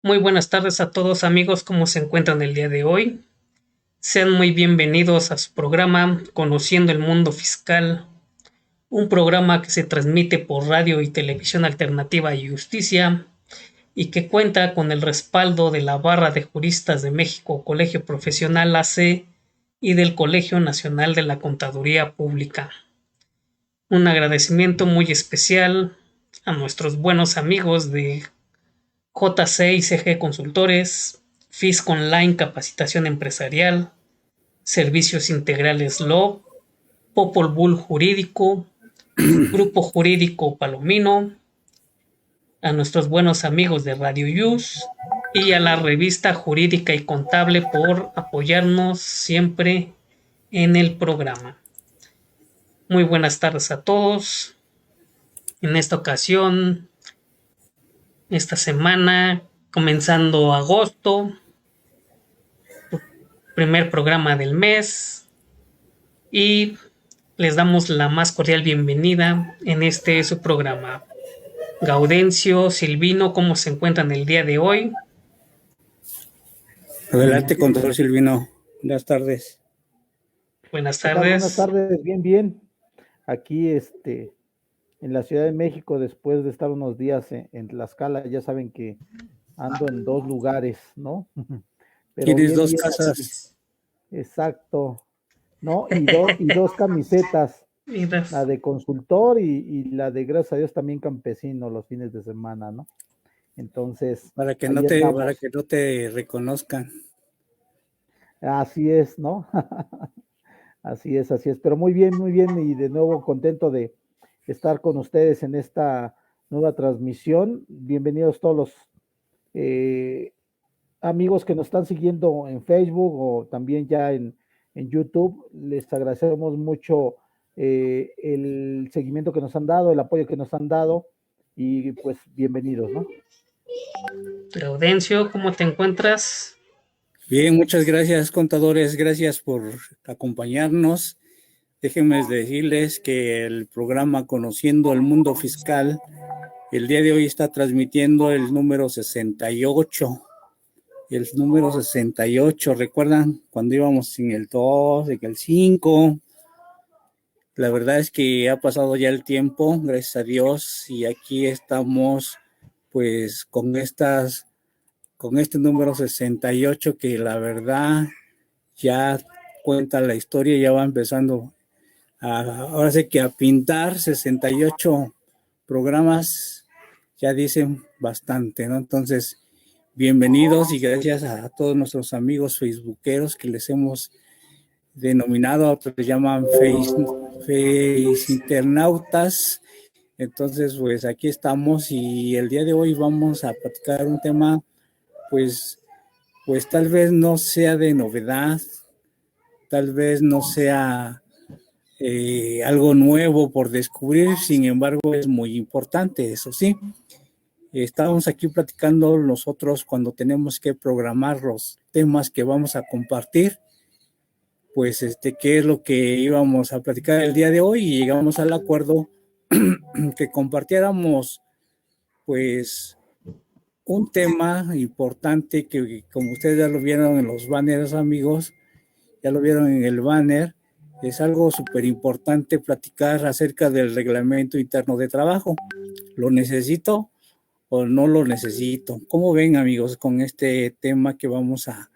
Muy buenas tardes a todos amigos, ¿cómo se encuentran el día de hoy? Sean muy bienvenidos a su programa Conociendo el Mundo Fiscal, un programa que se transmite por radio y televisión alternativa y justicia y que cuenta con el respaldo de la Barra de Juristas de México, Colegio Profesional AC y del Colegio Nacional de la Contaduría Pública. Un agradecimiento muy especial a nuestros buenos amigos de JC y CG Consultores, Fisco Online Capacitación Empresarial, Servicios Integrales Law, Popol Vuh Jurídico, Grupo Jurídico Palomino, a nuestros buenos amigos de Radio Use y a la revista Jurídica y Contable por apoyarnos siempre en el programa. Muy buenas tardes a todos. En esta ocasión, esta semana, comenzando agosto, primer programa del mes, y les damos la más cordial bienvenida en su programa. Gaudencio, Silvino, ¿cómo se encuentran el día de hoy? Adelante, contador Silvino. Buenas tardes. Buenas tardes. Buenas tardes, bien. Aquí en la Ciudad de México, después de estar unos días en Tlaxcala, ya saben que ando en 2 lugares, ¿no? Pero tienes 2 casas. Exacto. ¿No? Y dos camisetas. La de consultor y la de, gracias a Dios, también campesino los fines de semana, ¿no? Entonces. Para que no te reconozcan. Así es, ¿no? Así es. Pero muy bien, y de nuevo contento de estar con ustedes en esta nueva transmisión. Bienvenidos todos los amigos que nos están siguiendo en Facebook o también ya en YouTube. Les agradecemos mucho el seguimiento que nos han dado, el apoyo que nos han dado y pues bienvenidos, ¿no? Gaudencio, ¿cómo te encuentras? Bien, muchas gracias, contadores, gracias por acompañarnos. Déjenme decirles que el programa Conociendo el Mundo Fiscal, el día de hoy está transmitiendo el número 68. El número 68, ¿recuerdan cuando íbamos sin el 2, en el 5? La verdad es que ha pasado ya el tiempo, gracias a Dios, y aquí estamos pues con este número 68 que la verdad ya cuenta la historia, ya va empezando ahora sí que a pintar. 68 programas ya dicen bastante, ¿no? Entonces, bienvenidos y gracias a todos nuestros amigos facebookeros que les hemos denominado, otros les llaman face internautas. Entonces, pues aquí estamos y el día de hoy vamos a platicar un tema pues tal vez no sea de novedad, tal vez no sea algo nuevo por descubrir, sin embargo es muy importante, eso sí. Estábamos aquí platicando nosotros cuando tenemos que programar los temas que vamos a compartir, pues qué es lo que íbamos a platicar el día de hoy y llegamos al acuerdo que compartiéramos pues un tema importante que como ustedes ya lo vieron en los banners, amigos, ya lo vieron en el banner, es algo súper importante platicar acerca del reglamento interno de trabajo. ¿Lo necesito o no lo necesito? ¿Cómo ven, amigos, con este tema que vamos a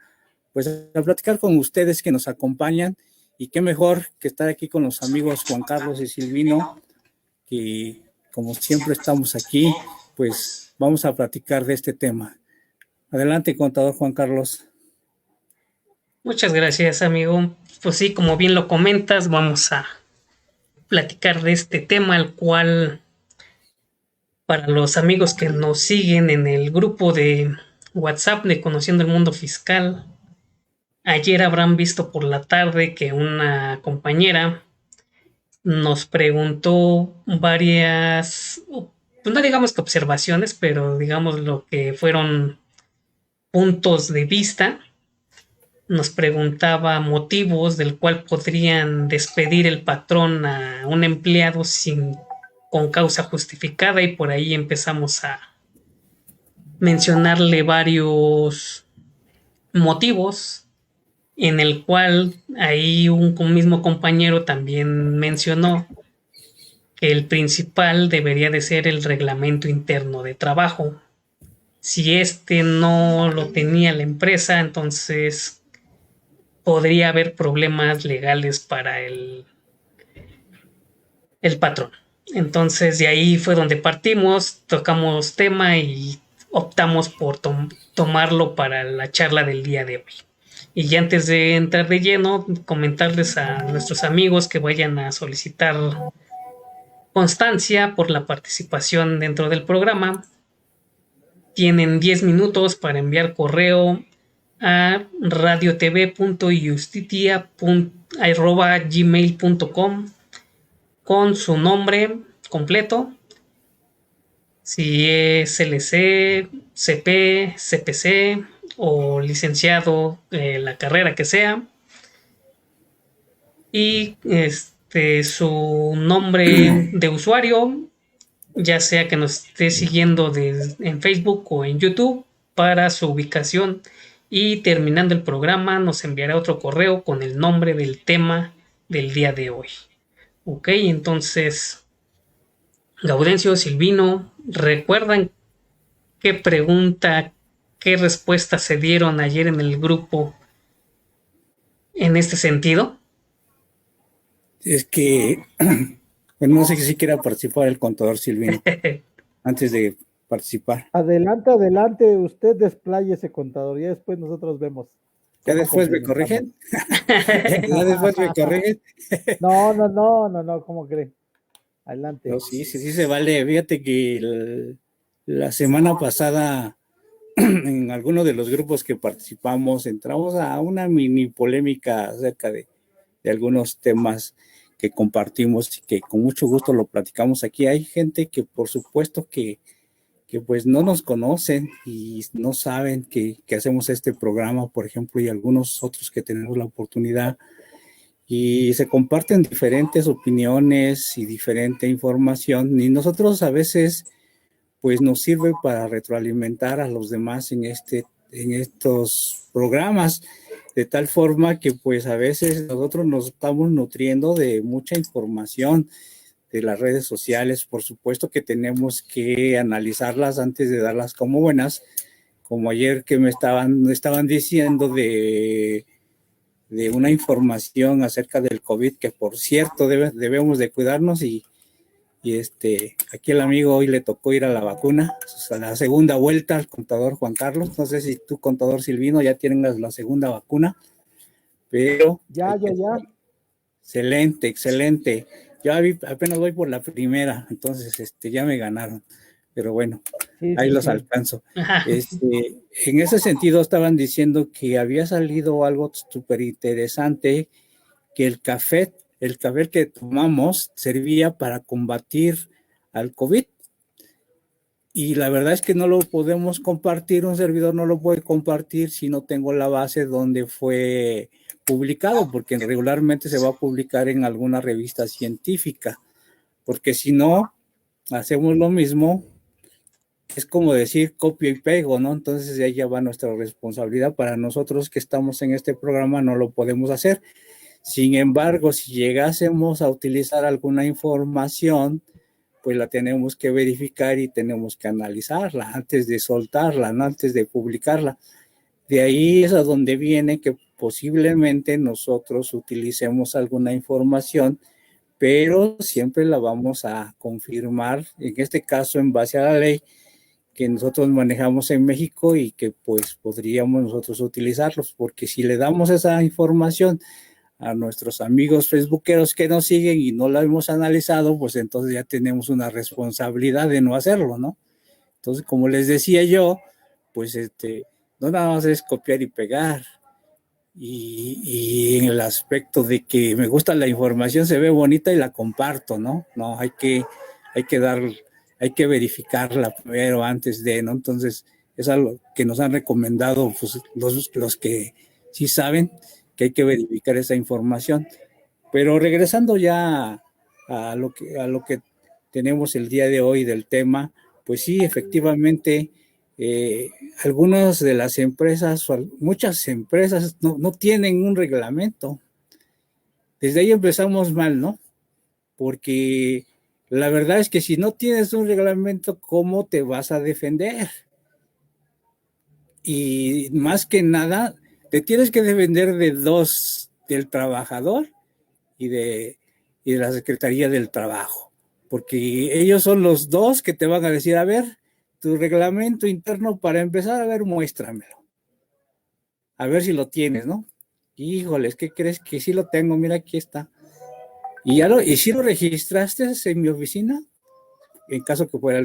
pues a platicar con ustedes que nos acompañan, y qué mejor que estar aquí con los amigos Juan Carlos y Silvino, que como siempre estamos aquí, pues vamos a platicar de este tema. Adelante, contador Juan Carlos. Muchas gracias, amigo. Pues sí, como bien lo comentas, vamos a platicar de este tema, el cual para los amigos que nos siguen en el grupo de WhatsApp de Conociendo el Mundo Fiscal, ayer habrán visto por la tarde que una compañera nos preguntó varias, pues no digamos que observaciones, pero digamos lo que fueron puntos de vista. Nos preguntaba motivos del cual podrían despedir el patrón a un empleado con causa justificada, y por ahí empezamos a mencionarle varios motivos, en el cual ahí un mismo compañero también mencionó que el principal debería de ser el reglamento interno de trabajo. Si este no lo tenía la empresa, entonces podría haber problemas legales para el patrón. Entonces de ahí fue donde partimos, tocamos tema y optamos por tomarlo para la charla del día de hoy. Y ya antes de entrar de lleno, comentarles a nuestros amigos que vayan a solicitar constancia por la participación dentro del programa. Tienen 10 minutos para enviar correo a radiotv.justitia@gmail.com con su nombre completo, si es LC, CP, CPC o licenciado, la carrera que sea, y su nombre de usuario, ya sea que nos esté siguiendo en Facebook o en YouTube, para su ubicación, y terminando el programa nos enviará otro correo con el nombre del tema del día de hoy. Ok, entonces, Gaudencio, Silvino, ¿recuerdan qué pregunta, qué respuesta se dieron ayer en el grupo en este sentido? Es que, bueno, no sé si quiera participar el contador Silvino antes de participar. Adelante, usted despláyese, contador, y después nosotros vemos. ¿Ya después me corrigen? ¿Ya después me corrigen? No, ¿cómo cree? Adelante. No, sí se vale. Fíjate que la semana pasada, en alguno de los grupos que participamos, entramos a una mini polémica acerca de algunos temas que compartimos y que con mucho gusto lo platicamos aquí. Hay gente que por supuesto que pues no nos conocen y no saben que hacemos este programa, por ejemplo, y algunos otros que tenemos la oportunidad, y se comparten diferentes opiniones y diferente información, y nosotros a veces pues nos sirve para retroalimentar a los demás en estos programas, de tal forma que pues a veces nosotros nos estamos nutriendo de mucha información de las redes sociales. Por supuesto que tenemos que analizarlas antes de darlas como buenas, como ayer que me estaban diciendo de una información acerca del COVID, que por cierto debemos de cuidarnos, y aquí el amigo hoy le tocó ir a la vacuna, a la segunda vuelta, al contador Juan Carlos. No sé si tú, contador Silvino, ya tienes la segunda vacuna, pero Ya. Excelente. Yo apenas voy por la primera, entonces ya me ganaron, pero bueno, ahí los alcanzo. En ese sentido estaban diciendo que había salido algo súper interesante, que el café que tomamos servía para combatir al COVID. Y la verdad es que no lo podemos compartir, un servidor no lo puede compartir si no tengo la base donde fue publicado, porque regularmente se va a publicar en alguna revista científica, porque si no hacemos lo mismo, es como decir copio y pego, ¿no? Entonces de ahí ya va nuestra responsabilidad. Para nosotros que estamos en este programa no lo podemos hacer. Sin embargo, si llegásemos a utilizar alguna información, pues la tenemos que verificar y tenemos que analizarla antes de soltarla, ¿no? Antes de publicarla. De ahí es a donde viene que posiblemente nosotros utilicemos alguna información, pero siempre la vamos a confirmar, en este caso en base a la ley que nosotros manejamos en México y que pues podríamos nosotros utilizarlos, porque si le damos esa información a nuestros amigos facebookeros que nos siguen y no la hemos analizado, pues entonces ya tenemos una responsabilidad de no hacerlo, ¿no? Entonces, como les decía yo, pues no nada más es copiar y pegar. Y en el aspecto de que me gusta la información, se ve bonita y la comparto, ¿no? No, hay que dar, hay que verificarla primero antes de, ¿no? Entonces, es algo que nos han recomendado pues, los que sí saben que hay que verificar esa información. Pero regresando ya a lo que tenemos el día de hoy del tema, pues sí, efectivamente, eh, algunas de las empresas, muchas empresas no tienen un reglamento. Desde ahí empezamos mal, ¿no? Porque la verdad es que si no tienes un reglamento, ¿cómo te vas a defender? Y más que nada, te tienes que defender de dos, del trabajador y y de la Secretaría del Trabajo, porque ellos son los dos que te van a decir, a ver, tu reglamento interno para empezar, a ver, muéstramelo, a ver si lo tienes, ¿no? Híjoles, ¿qué crees? Que sí lo tengo, mira, aquí está. ¿Y si lo registraste en mi oficina? En caso que fuera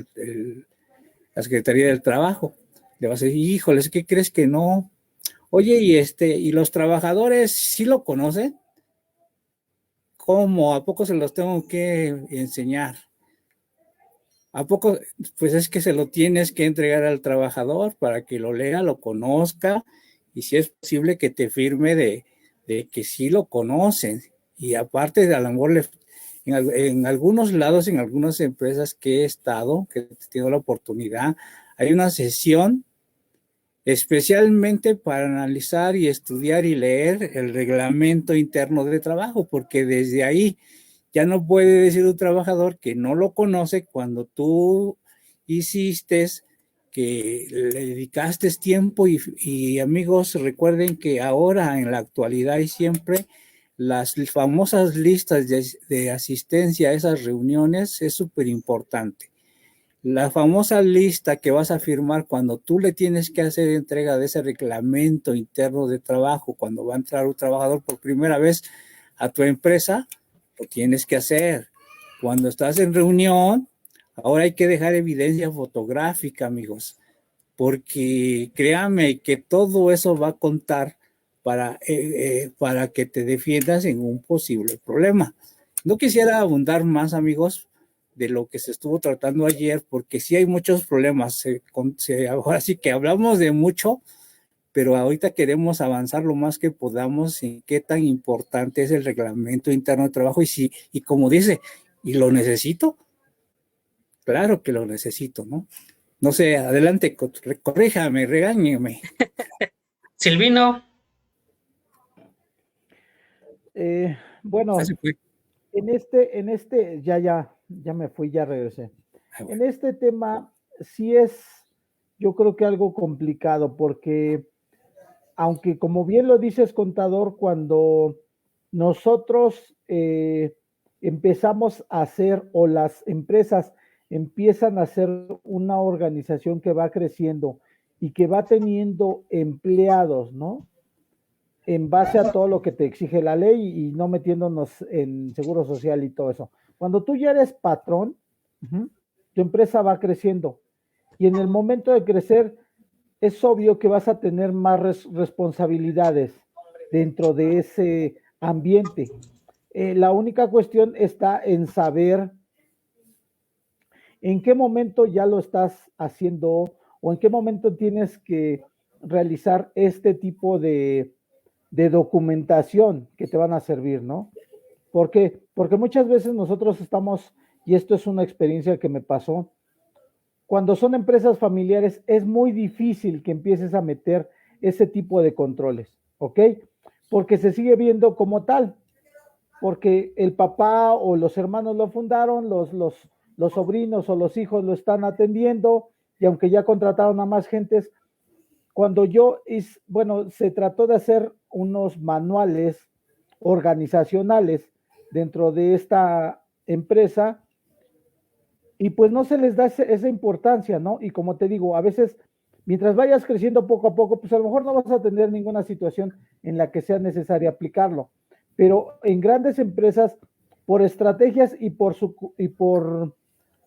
la Secretaría del Trabajo. Le vas a decir, híjoles, ¿qué crees que no? Oye, y los trabajadores sí lo conocen. ¿Cómo? ¿A poco se los tengo que enseñar? ¿A poco? Pues es que se lo tienes que entregar al trabajador para que lo lea, lo conozca y si es posible que te firme de que sí lo conocen. Y aparte de a lo mejor en algunos lados, en algunas empresas que he estado, que he tenido la oportunidad, hay una sesión especialmente para analizar y estudiar y leer el reglamento interno de trabajo, porque desde ahí ya no puede decir un trabajador que no lo conoce cuando tú hiciste, que le dedicaste tiempo y amigos, recuerden que ahora en la actualidad y siempre las famosas listas de asistencia a esas reuniones es súper importante. La famosa lista que vas a firmar cuando tú le tienes que hacer entrega de ese reglamento interno de trabajo, cuando va a entrar un trabajador por primera vez a tu empresa, lo tienes que hacer. Cuando estás en reunión, ahora hay que dejar evidencia fotográfica, amigos, porque créame que todo eso va a contar para que te defiendas en un posible problema. No quisiera abundar más, amigos, de lo que se estuvo tratando ayer, porque sí hay muchos problemas. Ahora sí que hablamos de mucho, pero ahorita queremos avanzar lo más que podamos en qué tan importante es el reglamento interno de trabajo y como dice, ¿y lo necesito? Claro que lo necesito, ¿no? No sé, adelante, corríjame, regáñeme. Silvino, Bueno, Así fue. ya me fui, ya regresé. Ah, En bueno. este tema sí es, yo creo que algo complicado, porque aunque como bien lo dices, contador, cuando nosotros empezamos a hacer o las empresas empiezan a hacer una organización que va creciendo y que va teniendo empleados, ¿no? En base a todo lo que te exige la ley y no metiéndonos en seguro social y todo eso. Cuando tú ya eres patrón, tu empresa va creciendo y en el momento de crecer es obvio que vas a tener más responsabilidades dentro de ese ambiente. La única cuestión está en saber en qué momento ya lo estás haciendo o en qué momento tienes que realizar este tipo de documentación que te van a servir, ¿no? ¿Por qué? Porque muchas veces nosotros estamos, y esto es una experiencia que me pasó, cuando son empresas familiares es muy difícil que empieces a meter ese tipo de controles, ¿ok? Porque se sigue viendo como tal, porque el papá o los hermanos lo fundaron, los sobrinos o los hijos lo están atendiendo, y aunque ya contrataron a más gentes, cuando se trató de hacer unos manuales organizacionales dentro de esta empresa y pues no se les da esa importancia, ¿no? Y como te digo, a veces, mientras vayas creciendo poco a poco, pues a lo mejor no vas a tener ninguna situación en la que sea necesario aplicarlo. Pero en grandes empresas, por estrategias y por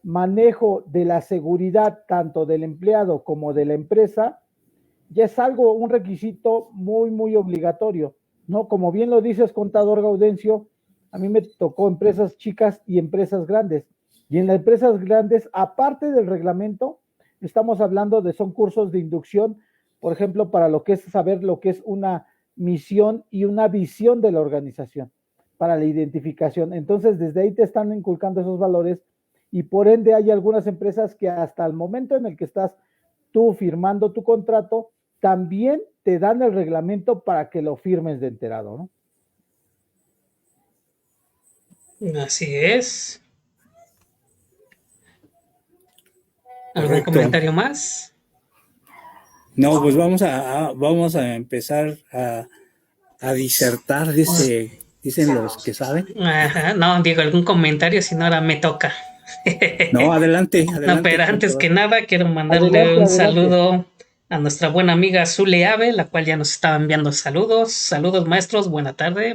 manejo de la seguridad, tanto del empleado como de la empresa, ya es un requisito muy, muy obligatorio, ¿no? Como bien lo dices, contador Gaudencio, a mí me tocó empresas chicas y empresas grandes. Y en las empresas grandes, aparte del reglamento, estamos hablando son cursos de inducción, por ejemplo, para lo que es saber lo que es una misión y una visión de la organización, para la identificación. Entonces, desde ahí te están inculcando esos valores y por ende hay algunas empresas que hasta el momento en el que estás tú firmando tu contrato, también te dan el reglamento para que lo firmes de enterado, ¿no? Así es. ¿Algún Correcto. comentario más? No, pues vamos a empezar a disertar, dicen los que saben. Ajá, no, Diego, algún comentario, si no ahora me toca. No, adelante. No, pero antes que nada quiero mandarle Adelante. saludo a nuestra buena amiga Zule Ave, la cual ya nos estaba enviando saludos. Saludos, maestros, buena tarde.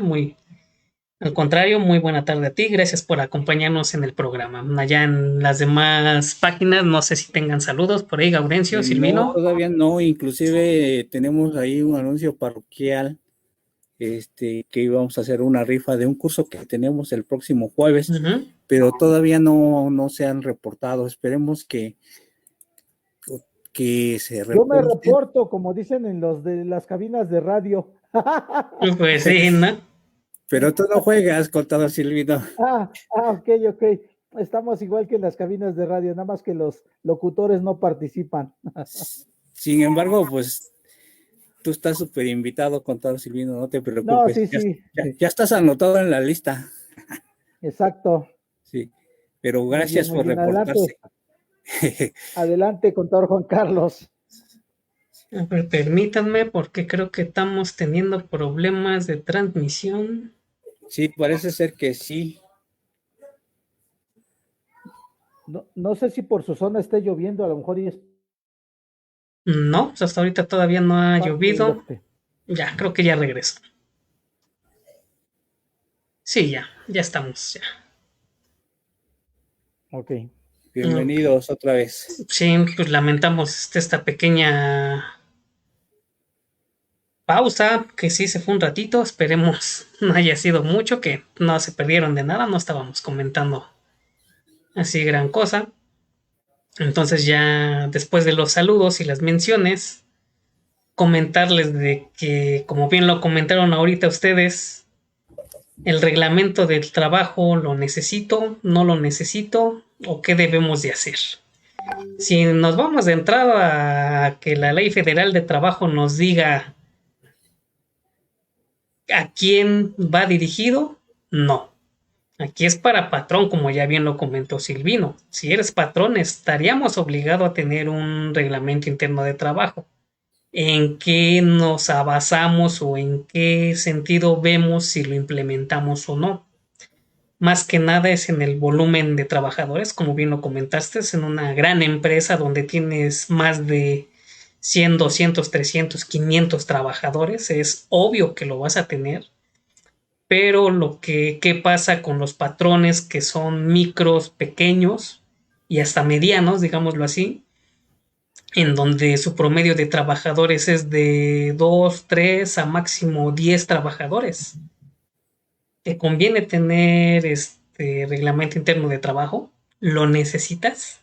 Al contrario, muy buena tarde a ti. Gracias por acompañarnos en el programa. Allá en las demás páginas, no sé si tengan saludos por ahí, Gaudencio, Silvino. No, todavía no. Inclusive tenemos ahí un anuncio parroquial, que íbamos a hacer una rifa de un curso que tenemos el próximo jueves, pero todavía no se han reportado. Esperemos que se reporten. Yo me reporto, como dicen en los de las cabinas de radio. Pues sí, ¿no? Pero tú no juegas, contador Silvino. Ok. Estamos igual que en las cabinas de radio, nada más que los locutores no participan. Sin embargo, pues tú estás súper invitado, contador Silvino, no te preocupes. No, sí. Ya estás anotado en la lista. Exacto. Sí, pero gracias por reportarse. Adelante, contador Juan Carlos. A ver, permítanme, porque creo que estamos teniendo problemas de transmisión. Sí, parece ser que sí. No sé si por su zona esté lloviendo, a lo mejor No, pues hasta ahorita todavía no ha llovido. Ya, creo que ya regresó. Sí, ya estamos, ya. Ok. Bienvenidos otra vez. Sí, pues lamentamos esta pequeña pausa, que sí se fue un ratito, esperemos no haya sido mucho, que no se perdieron de nada, no estábamos comentando así gran cosa. Entonces ya después de los saludos y las menciones, comentarles de que, como bien lo comentaron ahorita ustedes, el reglamento del trabajo lo necesito, no lo necesito, o qué debemos de hacer. Si nos vamos de entrada a que la Ley Federal de Trabajo nos diga a quién va dirigido, no. Aquí es para patrón, como ya bien lo comentó Silvino. Si eres patrón, estaríamos obligados a tener un reglamento interno de trabajo. ¿En qué nos basamos o en qué sentido vemos si lo implementamos o no? Más que nada es en el volumen de trabajadores, como bien lo comentaste, es en una gran empresa donde tienes más de 100, 200, 300, 500 trabajadores, es obvio que lo vas a tener, pero ¿qué pasa con los patrones que son micros, pequeños y hasta medianos, digámoslo así, en donde su promedio de trabajadores es de 2, 3 a máximo 10 trabajadores? ¿Te conviene tener este reglamento interno de trabajo? ¿Lo necesitas?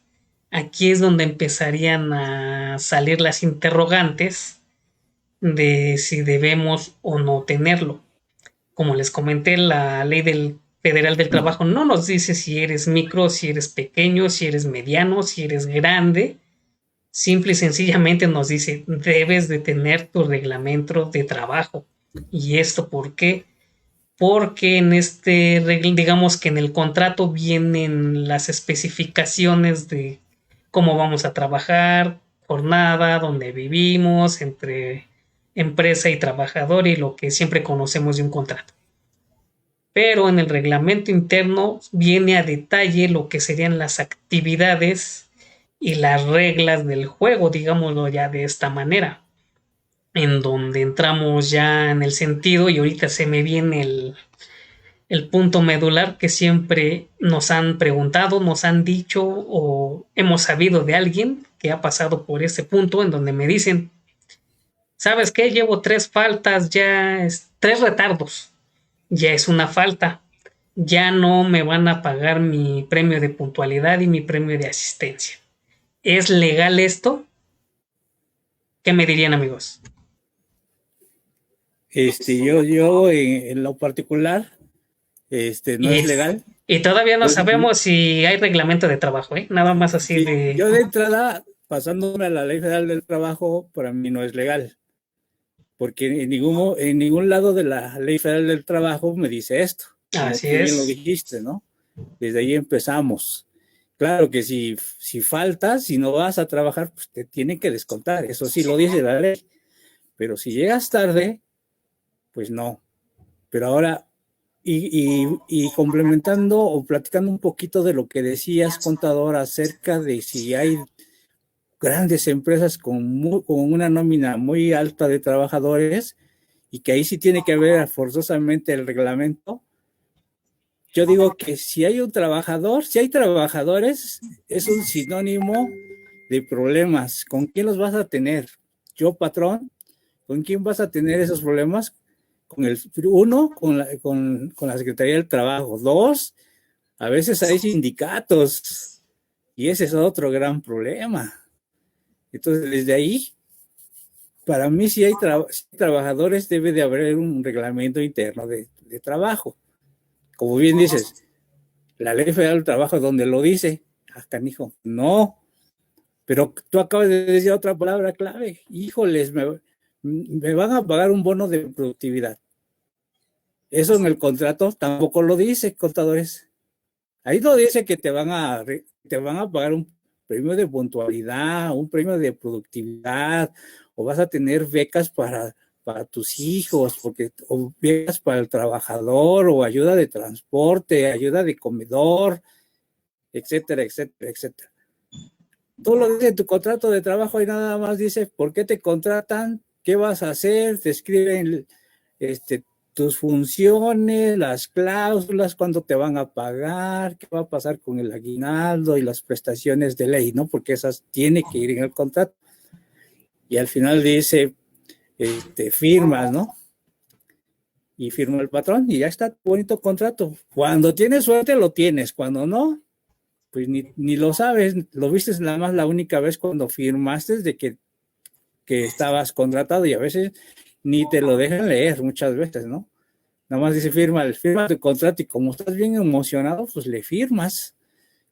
Aquí es donde empezarían a salir las interrogantes de si debemos o no tenerlo. Como les comenté, la ley federal del trabajo no nos dice si eres micro, si eres pequeño, si eres mediano, si eres grande. Simple y sencillamente nos dice, debes de tener tu reglamento de trabajo. ¿Y esto por qué? Porque digamos que en el contrato vienen las especificaciones de cómo vamos a trabajar, jornada, donde vivimos, entre empresa y trabajador y lo que siempre conocemos de un contrato. Pero en el reglamento interno viene a detalle lo que serían las actividades y las reglas del juego, digámoslo ya de esta manera, en donde entramos ya en el sentido y ahorita se me viene el punto medular que siempre nos han preguntado, nos han dicho o hemos sabido de alguien que ha pasado por ese punto en donde me dicen, ¿sabes qué? Llevo 3 faltas, ya 3 retardos, ya es una falta, ya no me van a pagar mi premio de puntualidad y mi premio de asistencia. ¿Es legal esto? ¿Qué me dirían, amigos? Yo en lo particular, no es legal. Y todavía no sabemos si hay reglamento de trabajo, ¿eh? Nada más así Sí, de... yo de entrada, pasándome a la Ley Federal del Trabajo, para mí no es legal, porque en ningún lado de la Ley Federal del Trabajo me dice esto, como Así tú bien lo es. dijiste, ¿no? Desde ahí empezamos. Claro que si faltas, si no vas a trabajar, pues te tienen que descontar, eso sí lo dice la ley, pero si llegas tarde, pues no. Pero ahora, y complementando o platicando un poquito de lo que decías, contador, acerca de si hay grandes empresas con una nómina muy alta de trabajadores y que ahí sí tiene que haber forzosamente el reglamento. Yo digo que si hay trabajadores, es un sinónimo de problemas. ¿Con quién los vas a tener? Yo, patrón, ¿con quién vas a tener esos problemas? Con la Secretaría del Trabajo. 2, a veces hay sindicatos y ese es otro gran problema. Entonces, desde ahí, para mí, si hay trabajadores, debe de haber un reglamento interno de trabajo. Como bien dices, la Ley Federal del Trabajo, donde lo dice, canijo, no. Pero tú acabas de decir otra palabra clave. Híjoles, me van a pagar un bono de productividad. Eso en el contrato tampoco lo dice, contadores. Ahí no dice que te van a pagar un premio de puntualidad, un premio de productividad, o vas a tener becas para tus hijos, o becas para el trabajador, o ayuda de transporte, ayuda de comedor, etcétera, etcétera, etcétera. Tú lo dices en tu contrato de trabajo y nada más dice por qué te contratan, qué vas a hacer, te escriben tus funciones, las cláusulas, cuándo te van a pagar, qué va a pasar con el aguinaldo y las prestaciones de ley, ¿no? Porque esas tiene que ir en el contrato. Y al final dice, firmas, ¿no? Y firma el patrón y ya está tu bonito contrato. Cuando tienes suerte lo tienes, cuando no, pues ni lo sabes, lo viste nada más la única vez cuando firmaste de que estabas contratado y a veces ni te lo dejan leer muchas veces, ¿no? Nada más dice firma tu contrato y como estás bien emocionado, pues le firmas.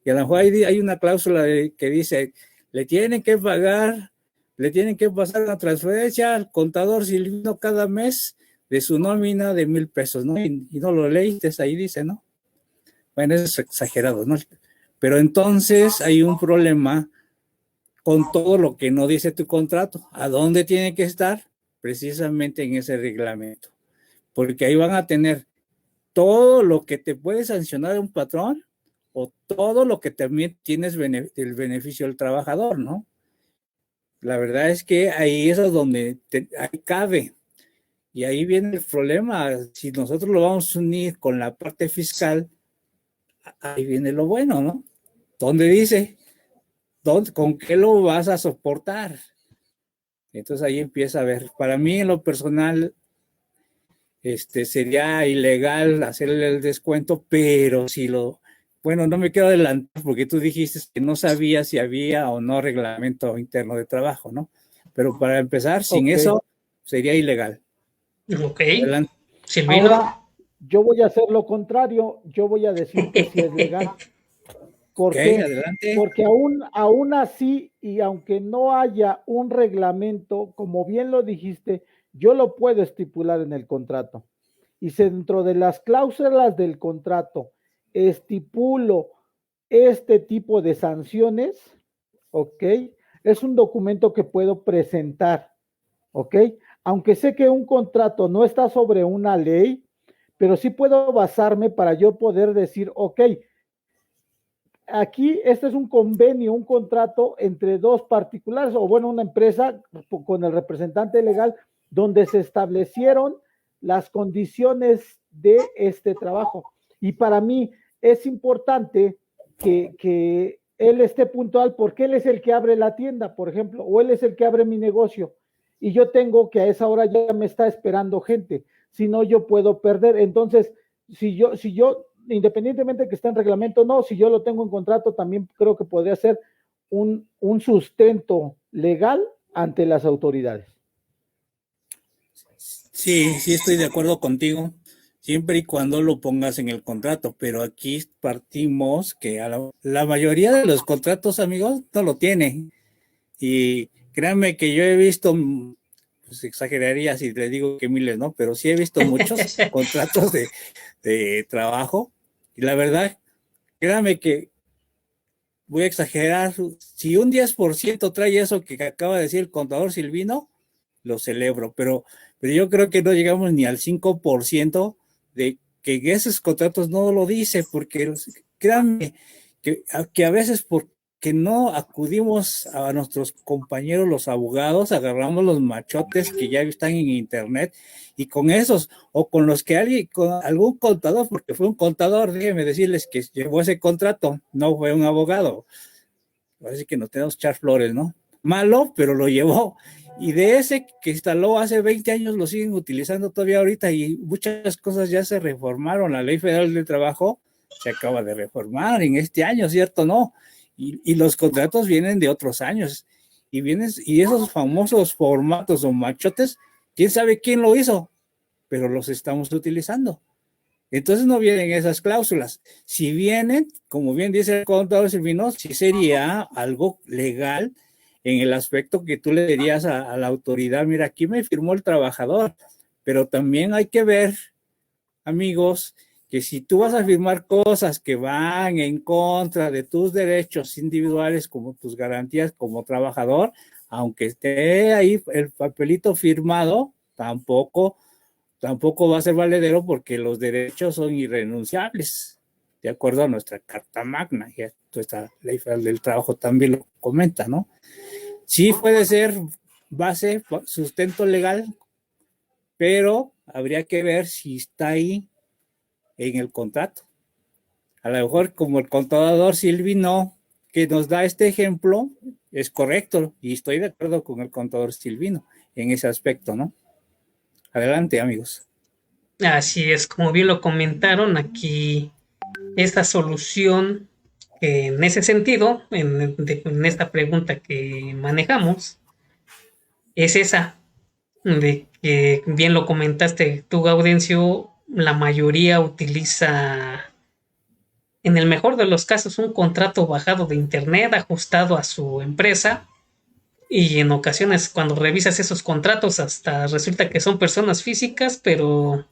Y a lo mejor hay una cláusula que dice, le tienen que pasar una transferencia al contador Silvino cada mes de su nómina de 1,000 pesos, ¿no? Y no lo leíste, ahí dice, ¿no? Bueno, eso es exagerado, ¿no? Pero entonces hay un problema con todo lo que no dice tu contrato. ¿A dónde tiene que estar? Precisamente en ese reglamento. Porque ahí van a tener todo lo que te puede sancionar un patrón o todo lo que también tienes el beneficio del trabajador, ¿no? La verdad es que ahí es donde ahí cabe. Y ahí viene el problema. Si nosotros lo vamos a unir con la parte fiscal, ahí viene lo bueno, ¿no? ¿Dónde dice? ¿Con qué lo vas a soportar? Entonces ahí empieza a ver. Para mí, en lo personal, sería ilegal hacerle el descuento, pero si bueno, no me quiero adelantar porque tú dijiste que no sabías si había o no reglamento interno de trabajo, ¿no? Pero para empezar, sin eso, sería ilegal. Ok. Adelante. Silvino. Ahora, yo voy a hacer lo contrario, yo voy a decir que sí es legal. ¿Por qué? Adelante. Porque aún así, y aunque no haya un reglamento, como bien lo dijiste, yo lo puedo estipular en el contrato. Y si dentro de las cláusulas del contrato estipulo este tipo de sanciones, ¿ok? es un documento que puedo presentar, ¿ok? Aunque sé que un contrato no está sobre una ley, pero sí puedo basarme para yo poder decir, ok, aquí este es un convenio, un contrato entre dos particulares, o bueno, una empresa con el representante legal, donde se establecieron las condiciones de este trabajo. Y para mí es importante que él esté puntual porque él es el que abre la tienda, por ejemplo, o él es el que abre mi negocio. Y yo tengo que a esa hora ya me está esperando gente, si no yo puedo perder. Entonces, si yo independientemente de que esté en reglamento, no, si yo lo tengo en contrato, también creo que podría ser un sustento legal ante las autoridades. Sí, sí estoy de acuerdo contigo, siempre y cuando lo pongas en el contrato, pero aquí partimos que la mayoría de los contratos, amigos, no lo tienen. Y créanme que yo he visto, pues exageraría si les digo que miles, ¿no? Pero sí he visto muchos contratos de trabajo y la verdad, créanme que voy a exagerar, si un 10% trae eso que acaba de decir el contador Silvino, lo celebro, pero yo creo que no llegamos ni al 5% de que esos contratos no lo dice, porque créanme que a veces porque no acudimos a nuestros compañeros los abogados, agarramos los machotes que ya están en internet y con esos, o con los que alguien, con algún contador, porque fue un contador, déjenme decirles que llevó ese contrato, no fue un abogado. Así que no tenemos echar flores, ¿no? Malo, pero lo llevó. Y de ese que instaló hace 20 años lo siguen utilizando todavía ahorita y muchas cosas ya se reformaron. La Ley Federal del Trabajo se acaba de reformar en este año, ¿cierto? No. Y los contratos vienen de otros años. Y esos famosos formatos o machotes, quién sabe quién lo hizo, pero los estamos utilizando. Entonces no vienen esas cláusulas. Si vienen, como bien dice el contador Silvino, sí sería algo legal en el aspecto que tú le dirías a la autoridad, mira, aquí me firmó el trabajador, pero también hay que ver, amigos, que si tú vas a firmar cosas que van en contra de tus derechos individuales como tus garantías como trabajador, aunque esté ahí el papelito firmado, tampoco va a ser valedero porque los derechos son irrenunciables, de acuerdo a nuestra Carta Magna, y esta Ley Federal del Trabajo también lo comenta, ¿no? Sí puede ser base, sustento legal, pero habría que ver si está ahí en el contrato. A lo mejor como el contador Silvino que nos da este ejemplo es correcto y estoy de acuerdo con el contador Silvino en ese aspecto, ¿no? Adelante, amigos. Así es, como bien lo comentaron, aquí esta solución, en ese sentido, en esta pregunta que manejamos, es esa, de que bien lo comentaste tú, Gaudencio, la mayoría utiliza, en el mejor de los casos, un contrato bajado de internet ajustado a su empresa. Y en ocasiones cuando revisas esos contratos hasta resulta que son personas físicas, pero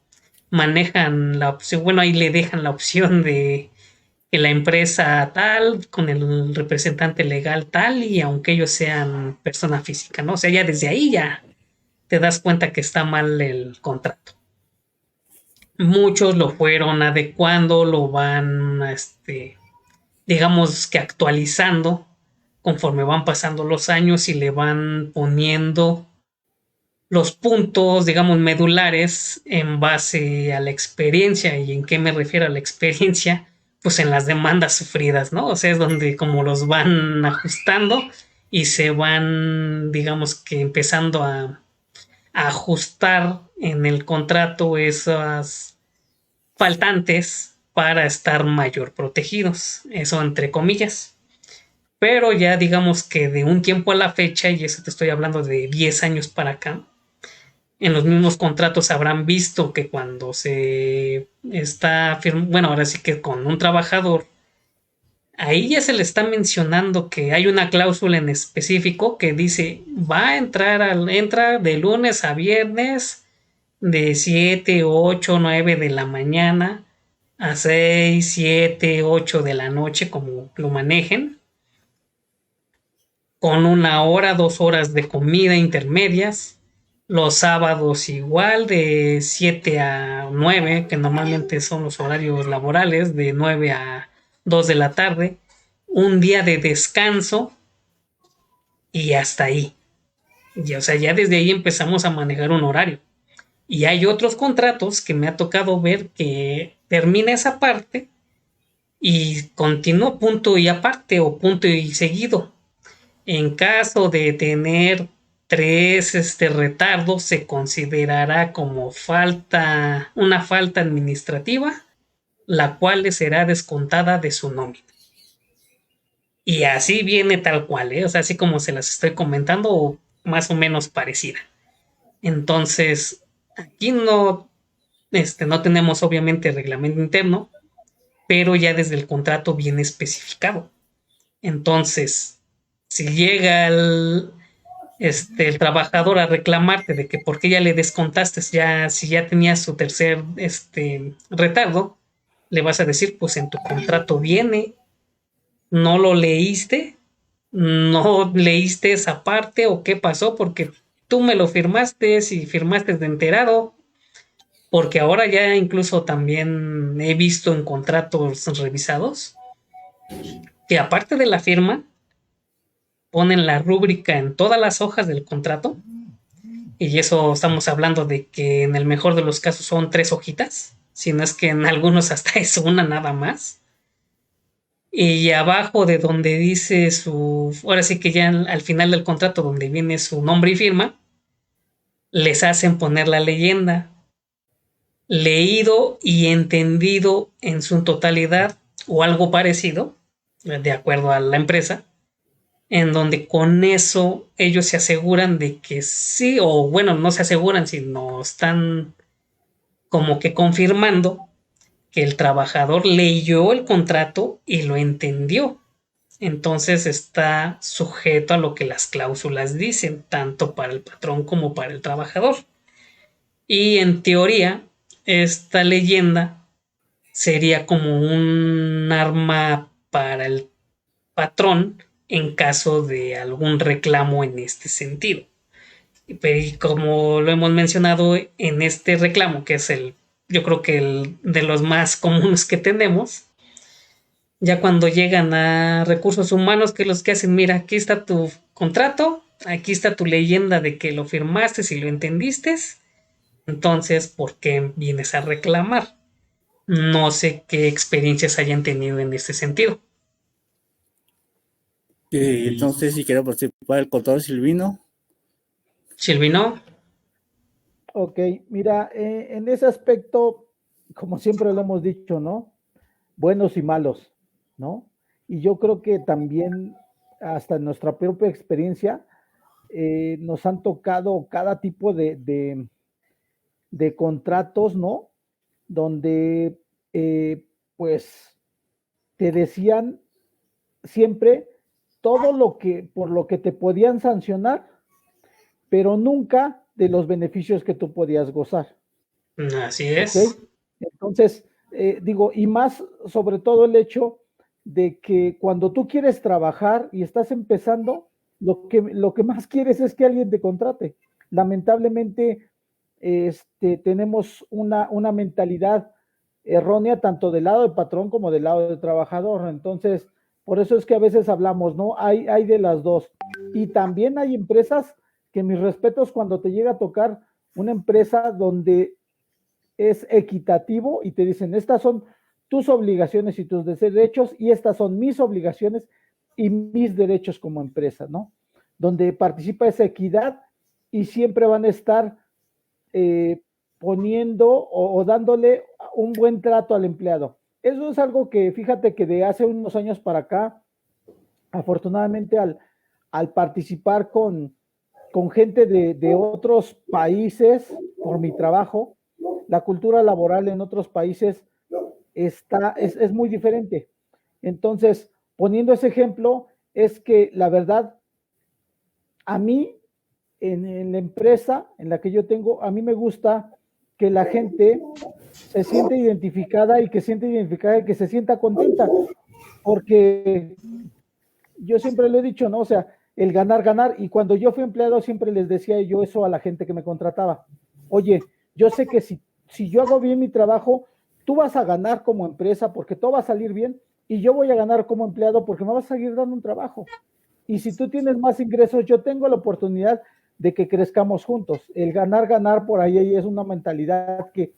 manejan la opción, bueno, ahí le dejan la opción de que la empresa tal, con el representante legal tal, y aunque ellos sean persona física, ¿no? O sea, ya desde ahí ya te das cuenta que está mal el contrato. Muchos lo fueron adecuando, lo van, digamos que actualizando conforme van pasando los años y le van poniendo los puntos, digamos, medulares en base a la experiencia. ¿Y en qué me refiero a la experiencia? Pues en las demandas sufridas, ¿no? O sea, es donde como los van ajustando y se van, digamos que empezando a ajustar en el contrato esas faltantes para estar mayor protegidos. Eso entre comillas. Pero ya digamos que de un tiempo a la fecha, y eso te estoy hablando de 10 años para acá, en los mismos contratos habrán visto que cuando se está, bueno, ahora sí que con un trabajador, ahí ya se le está mencionando que hay una cláusula en específico que dice va a entra de lunes a viernes de 7, 8, 9 de la mañana a 6, 7, 8 de la noche, como lo manejen, con 1 hora, 2 horas de comida intermedias. Los sábados igual, de 7 a 9, que normalmente son los horarios laborales, de 9 a 2 de la tarde. Un día de descanso y hasta ahí. Y, o sea, ya desde ahí empezamos a manejar un horario. Y hay otros contratos que me ha tocado ver que termina esa parte y continúa punto y aparte o punto y seguido. En caso de tener tres retardos, se considerará como una falta administrativa, la cual le será descontada de su nómina. Y así viene tal cual, ¿eh? O sea, así como se las estoy comentando, o más o menos parecida. Entonces, aquí no tenemos obviamente reglamento interno, pero ya desde el contrato viene especificado. Entonces, si llega el trabajador a reclamarte de que por qué ya le descontaste, si ya tenías su tercer retardo, le vas a decir, pues en tu contrato viene, no lo leíste, no leíste esa parte o qué pasó, porque tú me lo firmaste, si firmaste de enterado, porque ahora ya incluso también he visto en contratos revisados que aparte de la firma, ponen la rúbrica en todas las hojas del contrato, y eso estamos hablando de que en el mejor de los casos son 3 hojitas, si no es que en algunos hasta es una nada más. Y abajo de donde dice ahora sí que ya al final del contrato, donde viene su nombre y firma, les hacen poner la leyenda, leído y entendido en su totalidad o algo parecido, de acuerdo a la empresa, en donde con eso ellos se aseguran de que sí, o bueno, no se aseguran, sino están como que confirmando que el trabajador leyó el contrato y lo entendió. Entonces está sujeto a lo que las cláusulas dicen, tanto para el patrón como para el trabajador. Y en teoría, esta leyenda sería como un arma para el patrón en caso de algún reclamo en este sentido. Y como lo hemos mencionado en este reclamo, que es yo creo que el de los más comunes que tenemos, ya cuando llegan a recursos humanos, que los que hacen, mira, aquí está tu contrato, aquí está tu leyenda de que lo firmaste, si lo entendiste, entonces, ¿por qué vienes a reclamar? No sé qué experiencias hayan tenido en este sentido. Entonces, si quiero participar el contador Silvino. Silvino. Ok, mira, en ese aspecto, como siempre lo hemos dicho, ¿no? Buenos y malos, ¿no? Y yo creo que también, hasta en nuestra propia experiencia, nos han tocado cada tipo de contratos, ¿no? Donde, pues, te decían siempre todo por lo que te podían sancionar, pero nunca de los beneficios que tú podías gozar. Así es. ¿Okay? Entonces, digo, y más sobre todo el hecho de que cuando tú quieres trabajar y estás empezando, lo que más quieres es que alguien te contrate. Lamentablemente, tenemos una mentalidad errónea tanto del lado del patrón como del lado del trabajador. Entonces, por eso es que a veces hablamos, ¿no? Hay de las dos. Y también hay empresas que, mis respetos, cuando te llega a tocar una empresa donde es equitativo y te dicen, estas son tus obligaciones y tus derechos y estas son mis obligaciones y mis derechos como empresa, ¿no? Donde participa esa equidad y siempre van a estar poniendo o dándole un buen trato al empleado. Eso es algo que, fíjate que de hace unos años para acá, afortunadamente al participar con gente de otros países por mi trabajo, la cultura laboral en otros países es muy diferente. Entonces, poniendo ese ejemplo, es que la verdad, a mí, en la empresa en la que yo tengo, a mí me gusta que la gente se siente identificada y que se sienta contenta, porque yo siempre lo he dicho, ¿no? O sea, el ganar, ganar. Y cuando yo fui empleado siempre les decía yo eso a la gente que me contrataba. Oye, yo sé que si yo hago bien mi trabajo, tú vas a ganar como empresa porque todo va a salir bien y yo voy a ganar como empleado porque me vas a seguir dando un trabajo. Y si tú tienes más ingresos, yo tengo la oportunidad de que crezcamos juntos. El ganar, ganar por ahí es una mentalidad que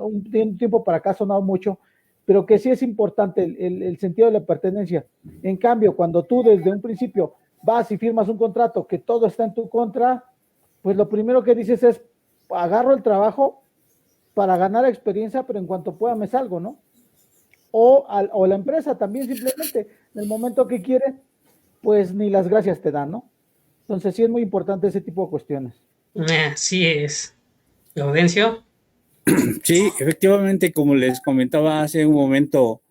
un tiempo para acá ha sonado mucho, pero que sí es importante el sentido de la pertenencia. En cambio, cuando tú desde un principio vas y firmas un contrato que todo está en tu contra, pues lo primero que dices es, agarro el trabajo para ganar experiencia, pero en cuanto pueda me salgo, ¿no? O la empresa también simplemente, en el momento que quiere, pues ni las gracias te dan, ¿no? Entonces sí es muy importante ese tipo de cuestiones. Así es. Gaudencio. Sí, efectivamente, como les comentaba hace un momento,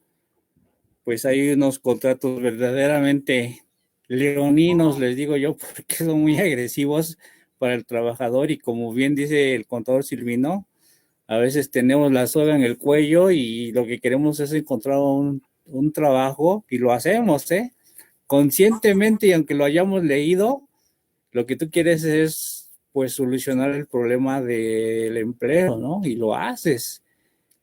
pues hay unos contratos verdaderamente leoninos, les digo yo, porque son muy agresivos para el trabajador y como bien dice el contador Silvino, a veces tenemos la soga en el cuello y lo que queremos es encontrar un trabajo y lo hacemos, ¿eh? Conscientemente y aunque lo hayamos leído, lo que tú quieres es pues solucionar el problema del empleo, ¿no? Y lo haces.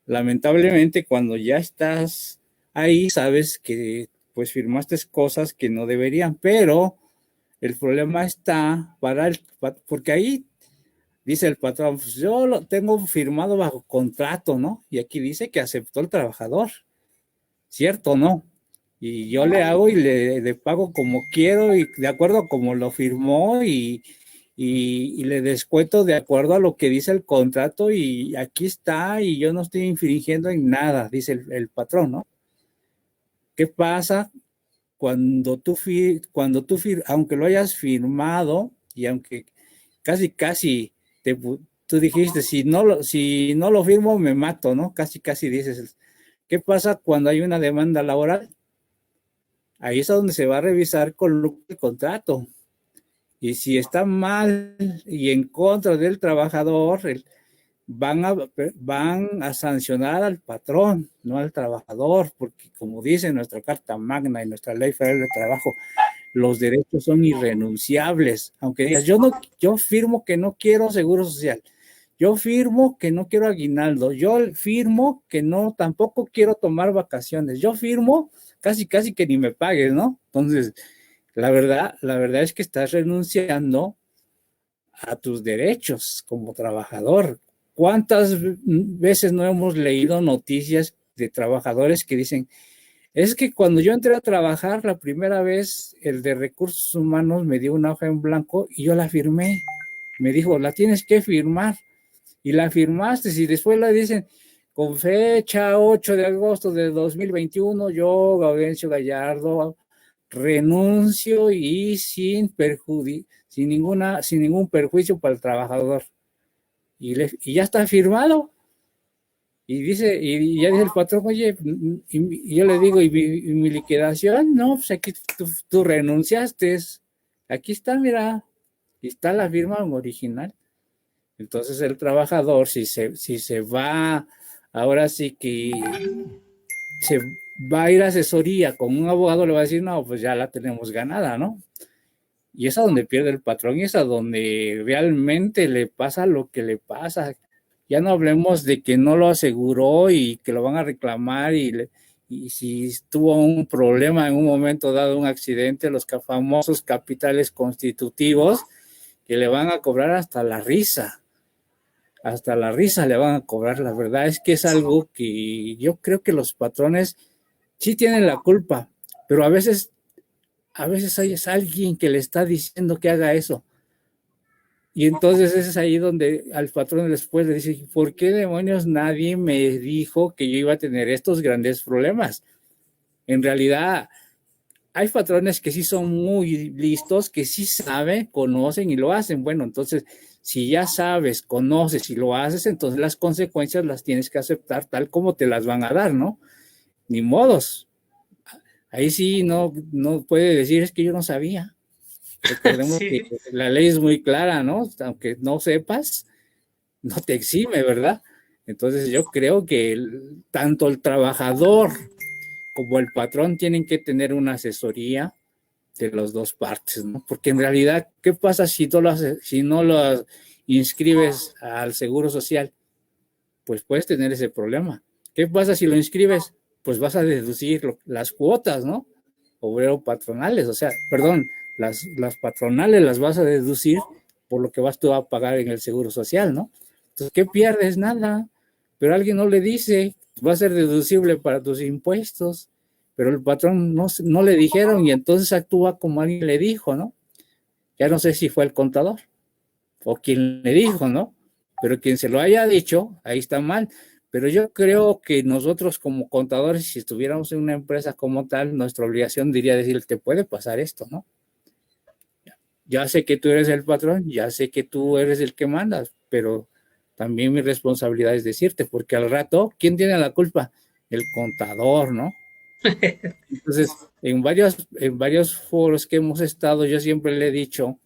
Lamentablemente cuando ya estás ahí sabes que pues firmaste cosas que no deberían, pero el problema está porque ahí dice el patrón, pues yo lo tengo firmado bajo contrato, ¿no? Y aquí dice que aceptó el trabajador, ¿cierto o no? Y yo le hago y le pago como quiero y de acuerdo a como lo firmó y le descuento de acuerdo a lo que dice el contrato y aquí está y yo no estoy infringiendo en nada, dice el patrón, ¿no? ¿Qué pasa aunque lo hayas firmado y aunque casi te, tú dijiste, si no lo firmo me mato, ¿no? Casi dices, ¿qué pasa cuando hay una demanda laboral? Ahí es donde se va a revisar con el contrato. Y si está mal y en contra del trabajador, van a sancionar al patrón, no al trabajador, porque como dice nuestra Carta Magna y nuestra Ley Federal de Trabajo, los derechos son irrenunciables. Aunque digas, yo firmo que no quiero seguro social, yo firmo que no quiero aguinaldo, yo firmo que no, tampoco quiero tomar vacaciones, yo firmo casi que ni me pagues, ¿no? Entonces, la verdad es que estás renunciando a tus derechos como trabajador. ¿Cuántas veces no hemos leído noticias de trabajadores que dicen, es que cuando yo entré a trabajar la primera vez, el de recursos humanos me dio una hoja en blanco y yo la firmé? Me dijo, la tienes que firmar. Y la firmaste, y después la dicen, con fecha 8 de agosto de 2021, yo, Gaudencio Gallardo, renuncio y sin ningún perjuicio para el trabajador. Y ya está firmado. Y ya dice el patrón, oye, y yo le digo, ¿y mi liquidación? No, pues aquí tú renunciaste. Aquí está, mira, y está la firma original. Entonces el trabajador, si se va, ahora sí que se va a ir a asesoría con un abogado, le va a decir, no, pues ya la tenemos ganada, ¿no? Y es a donde pierde el patrón y es a donde realmente le pasa lo que le pasa. Ya no hablemos de que no lo aseguró y que lo van a reclamar y si tuvo un problema en un momento dado, un accidente, los famosos capitales constitutivos que le van a cobrar hasta la risa le van a cobrar. La verdad es que es algo que yo creo que los patrones sí tienen la culpa, pero a veces hay alguien que le está diciendo que haga eso. Y entonces es ahí donde al patrón después le dice, ¿por qué demonios nadie me dijo que yo iba a tener estos grandes problemas? En realidad, hay patrones que sí son muy listos, que sí saben, conocen y lo hacen. Bueno, entonces, si ya sabes, conoces y lo haces, entonces las consecuencias las tienes que aceptar tal como te las van a dar, ¿no? Ni modos. Ahí sí no puede decir, es que yo no sabía. Recordemos que Sí. la ley es muy clara, ¿no? Aunque no sepas, no te exime, ¿verdad? Entonces yo creo que tanto el trabajador como el patrón tienen que tener una asesoría de las dos partes, ¿no? Porque en realidad, ¿qué pasa si no lo inscribes al Seguro Social? Pues puedes tener ese problema. ¿Qué pasa si lo inscribes? Pues vas a deducir las cuotas, ¿no? Obrero patronales, o sea, perdón, las patronales las vas a deducir por lo que vas tú a pagar en el Seguro Social, ¿no? Entonces, ¿qué pierdes? Nada. Pero alguien no le dice, va a ser deducible para tus impuestos, pero el patrón no le dijeron y entonces actúa como alguien le dijo, ¿no? Ya no sé si fue el contador o quien le dijo, ¿no? Pero quien se lo haya dicho, ahí está mal. Pero yo creo que nosotros como contadores, si estuviéramos en una empresa como tal, nuestra obligación diría decir, te puede pasar esto, ¿no? Ya sé que tú eres el patrón, ya sé que tú eres el que mandas, pero también mi responsabilidad es decirte, porque al rato, ¿quién tiene la culpa? El contador, ¿no? Entonces, en varios foros que hemos estado, yo siempre le he dicho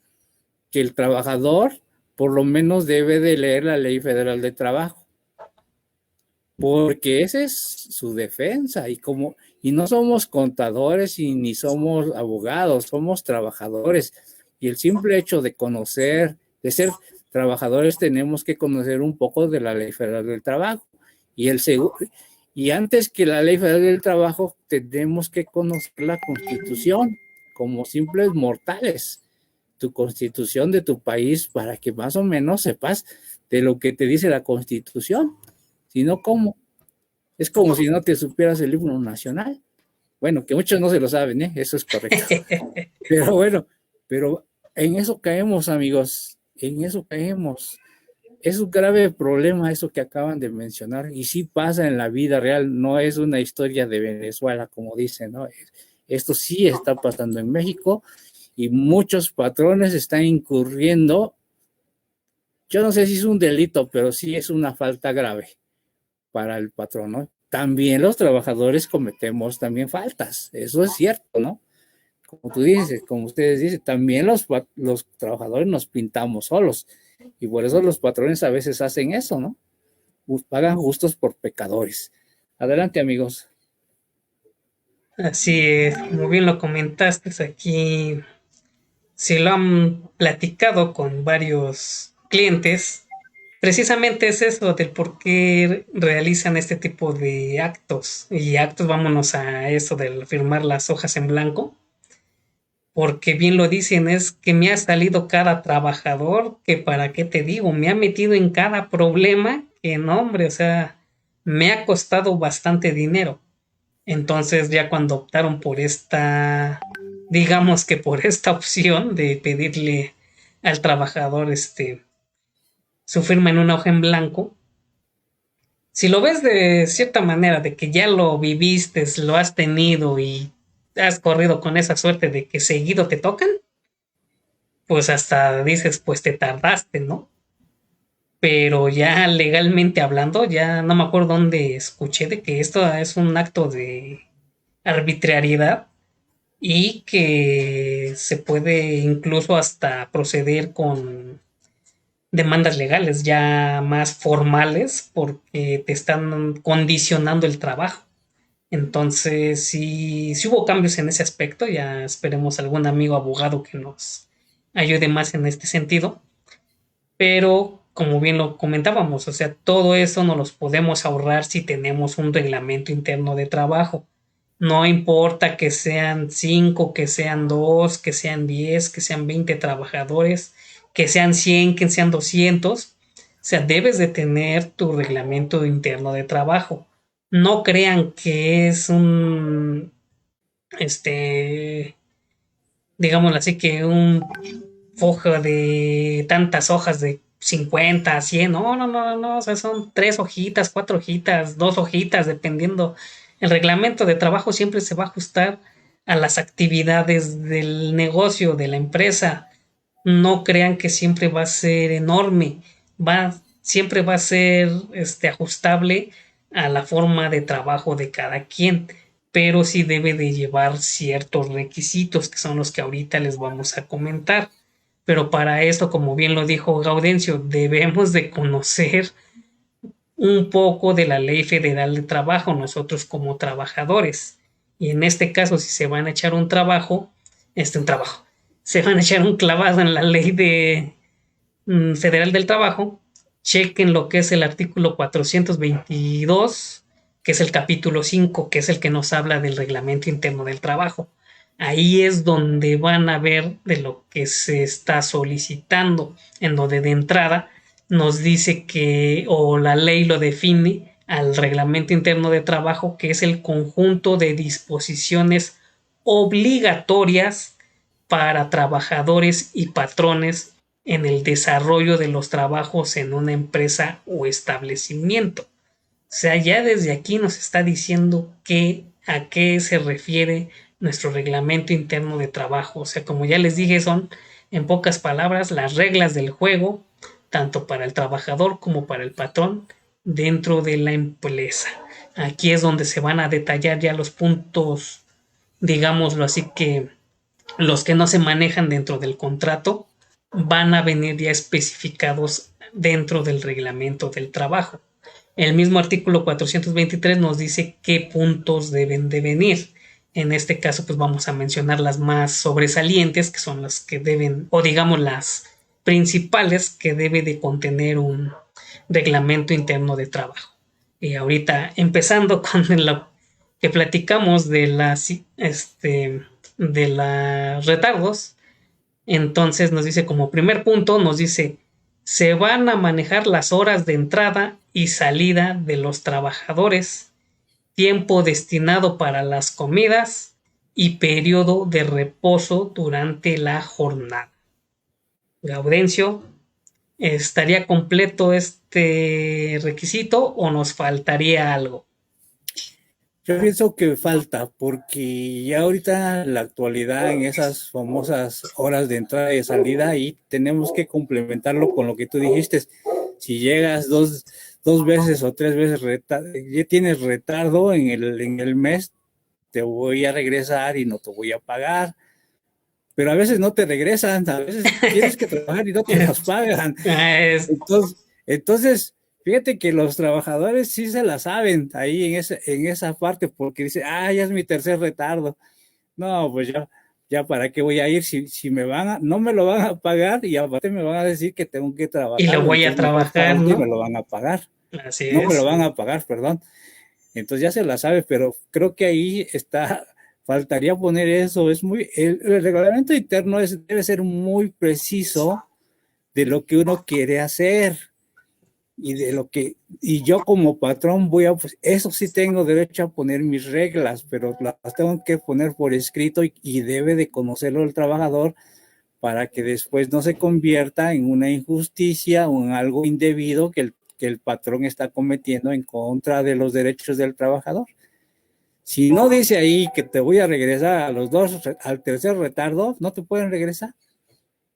que el trabajador por lo menos debe de leer la Ley Federal de Trabajo, porque esa es su defensa y no somos contadores y ni somos abogados, somos trabajadores y el simple hecho de conocer, de ser trabajadores, tenemos que conocer un poco de la Ley Federal del Trabajo y antes que la Ley Federal del Trabajo tenemos que conocer la Constitución como simples mortales, tu Constitución de tu país para que más o menos sepas de lo que te dice la Constitución. Si no, ¿cómo? Es como si no te supieras el himno nacional. Bueno, que muchos no se lo saben, ¿eh? Eso es correcto. Pero bueno, pero en eso caemos, amigos, en eso caemos. Es un grave problema eso que acaban de mencionar y sí pasa en la vida real, no es una historia de Venezuela, como dicen, ¿no? Esto sí está pasando en México y muchos patrones están incurriendo, yo no sé si es un delito, pero sí es una falta grave para el patrón, ¿no? También los trabajadores cometemos también faltas, eso es cierto, ¿no? Como tú dices, como ustedes dicen, también los trabajadores nos pintamos solos y por eso los patrones a veces hacen eso, ¿no? Pagan justos por pecadores. Adelante, amigos. Así es, como bien lo comentaste aquí, si lo han platicado con varios clientes, precisamente es eso del por qué realizan este tipo de actos. Y actos, vámonos a eso del firmar las hojas en blanco, porque bien lo dicen, es que me ha salido cada trabajador que para qué te digo, me ha metido en cada problema que no, hombre, o sea, me ha costado bastante dinero. Entonces ya cuando optaron por esta, digamos que por esta opción de pedirle al trabajador su firma en una hoja en blanco, si lo ves de cierta manera, de que ya lo viviste, lo has tenido y has corrido con esa suerte de que seguido te tocan, pues hasta dices, pues te tardaste, ¿no? Pero ya legalmente hablando, ya no me acuerdo dónde escuché de que esto es un acto de arbitrariedad y que se puede incluso hasta proceder con demandas legales ya más formales porque te están condicionando el trabajo. Entonces, si hubo cambios en ese aspecto, ya esperemos algún amigo abogado que nos ayude más en este sentido. Pero, como bien lo comentábamos, o sea, todo eso nos los podemos ahorrar si tenemos un reglamento interno de trabajo. No importa que sean 5, que sean 2, que sean 10, que sean 20 trabajadores, que sean 100, que sean 200. O sea, debes de tener tu reglamento interno de trabajo. No crean que es este, digámoslo así, que un foja de tantas hojas de 50, 100, no, o sea, son 3 hojitas, 4 hojitas, 2 hojitas, dependiendo. El reglamento de trabajo siempre se va a ajustar a las actividades del negocio, de la empresa. No crean que siempre va a ser enorme, siempre va a ser ajustable a la forma de trabajo de cada quien, pero sí debe de llevar ciertos requisitos que son los que ahorita les vamos a comentar. Pero para esto, como bien lo dijo Gaudencio, debemos de conocer un poco de la Ley Federal de Trabajo nosotros como trabajadores. Y en este caso, si se van a echar un trabajo, un trabajo. Se van a echar un clavado en la ley federal del trabajo, chequen lo que es el artículo 422, que es el capítulo 5, que es el que nos habla del reglamento interno del trabajo. Ahí es donde van a ver de lo que se está solicitando, en donde de entrada nos dice que, o la ley lo define al reglamento interno de trabajo, que es el conjunto de disposiciones obligatorias para trabajadores y patrones en el desarrollo de los trabajos en una empresa o establecimiento. O sea, ya desde aquí nos está diciendo a qué se refiere nuestro reglamento interno de trabajo. O sea, como ya les dije, son en pocas palabras las reglas del juego, tanto para el trabajador como para el patrón dentro de la empresa. Aquí es donde se van a detallar ya los puntos, digámoslo así, que los que no se manejan dentro del contrato van a venir ya especificados dentro del reglamento del trabajo. El mismo artículo 423 nos dice qué puntos deben de venir. En este caso, pues vamos a mencionar las más sobresalientes, que son las que deben, o digamos las principales que debe de contener un reglamento interno de trabajo. Y ahorita, empezando con lo que platicamos de los retardos, entonces nos dice como primer punto, nos dice, se van a manejar las horas de entrada y salida de los trabajadores, tiempo destinado para las comidas y periodo de reposo durante la jornada. Gaudencio, ¿estaría completo este requisito o nos faltaría algo? Yo pienso que falta, porque ya ahorita en la actualidad, en esas famosas horas de entrada y salida, ahí tenemos que complementarlo con lo que tú dijiste. Si llegas dos veces o tres veces, ya tienes retardo en el mes, te voy a regresar y no te voy a pagar. Pero a veces no te regresan, a veces tienes que trabajar y no te las pagan. Entonces, fíjate que los trabajadores sí se la saben ahí en esa parte, porque dice, ya es mi tercer retardo. No, pues ya para qué voy a ir si no me lo van a pagar y aparte me van a decir que tengo que trabajar. Y lo voy a trabajar, ¿no? Y me lo van a pagar. Así es. No me lo van a pagar, perdón. Entonces ya se la sabe, pero creo que ahí faltaría poner eso. El reglamento interno debe ser muy preciso de lo que uno quiere hacer. Y yo como patrón pues eso sí tengo derecho a poner mis reglas, pero las tengo que poner por escrito y debe de conocerlo el trabajador para que después no se convierta en una injusticia o en algo indebido que el patrón está cometiendo en contra de los derechos del trabajador. Si no dice ahí que te voy a regresar al tercer retardo, no te pueden regresar,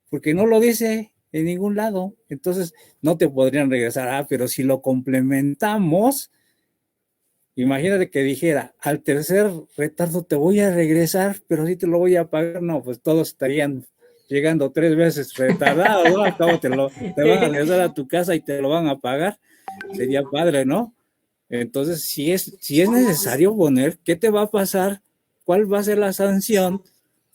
porque no lo dice en ningún lado. Entonces no te podrían regresar. Pero si lo complementamos, imagínate que dijera, al tercer retardo te voy a regresar, pero sí te lo voy a pagar. No, pues todos estarían llegando 3 veces retardados, ¿no? Al cabo te van a regresar a tu casa y te lo van a pagar. Sería padre, ¿no? Entonces, si es necesario poner, ¿qué te va a pasar? ¿Cuál va a ser la sanción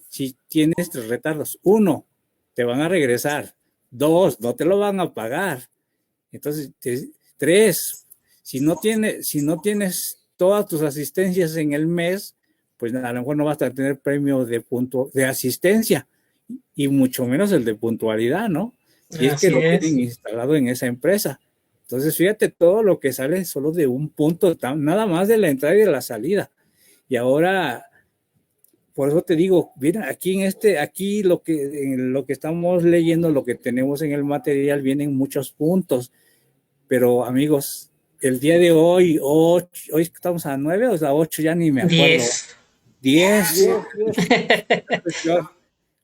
si tienes 3 retardos? 1, te van a regresar. 2, no te lo van a pagar. Entonces, 3, si no tienes todas tus asistencias en el mes, pues a lo mejor no vas a tener premio de asistencia y mucho menos el de puntualidad, ¿no? Si es que lo tienen instalado en esa empresa. Entonces, fíjate todo lo que sale solo de un punto, nada más de la entrada y de la salida. Y ahora, por eso te digo, mira, aquí lo que estamos leyendo, lo que tenemos en el material, vienen muchos puntos. Pero, amigos, el día de hoy estamos a 9 o a 8, ya ni me acuerdo. 10.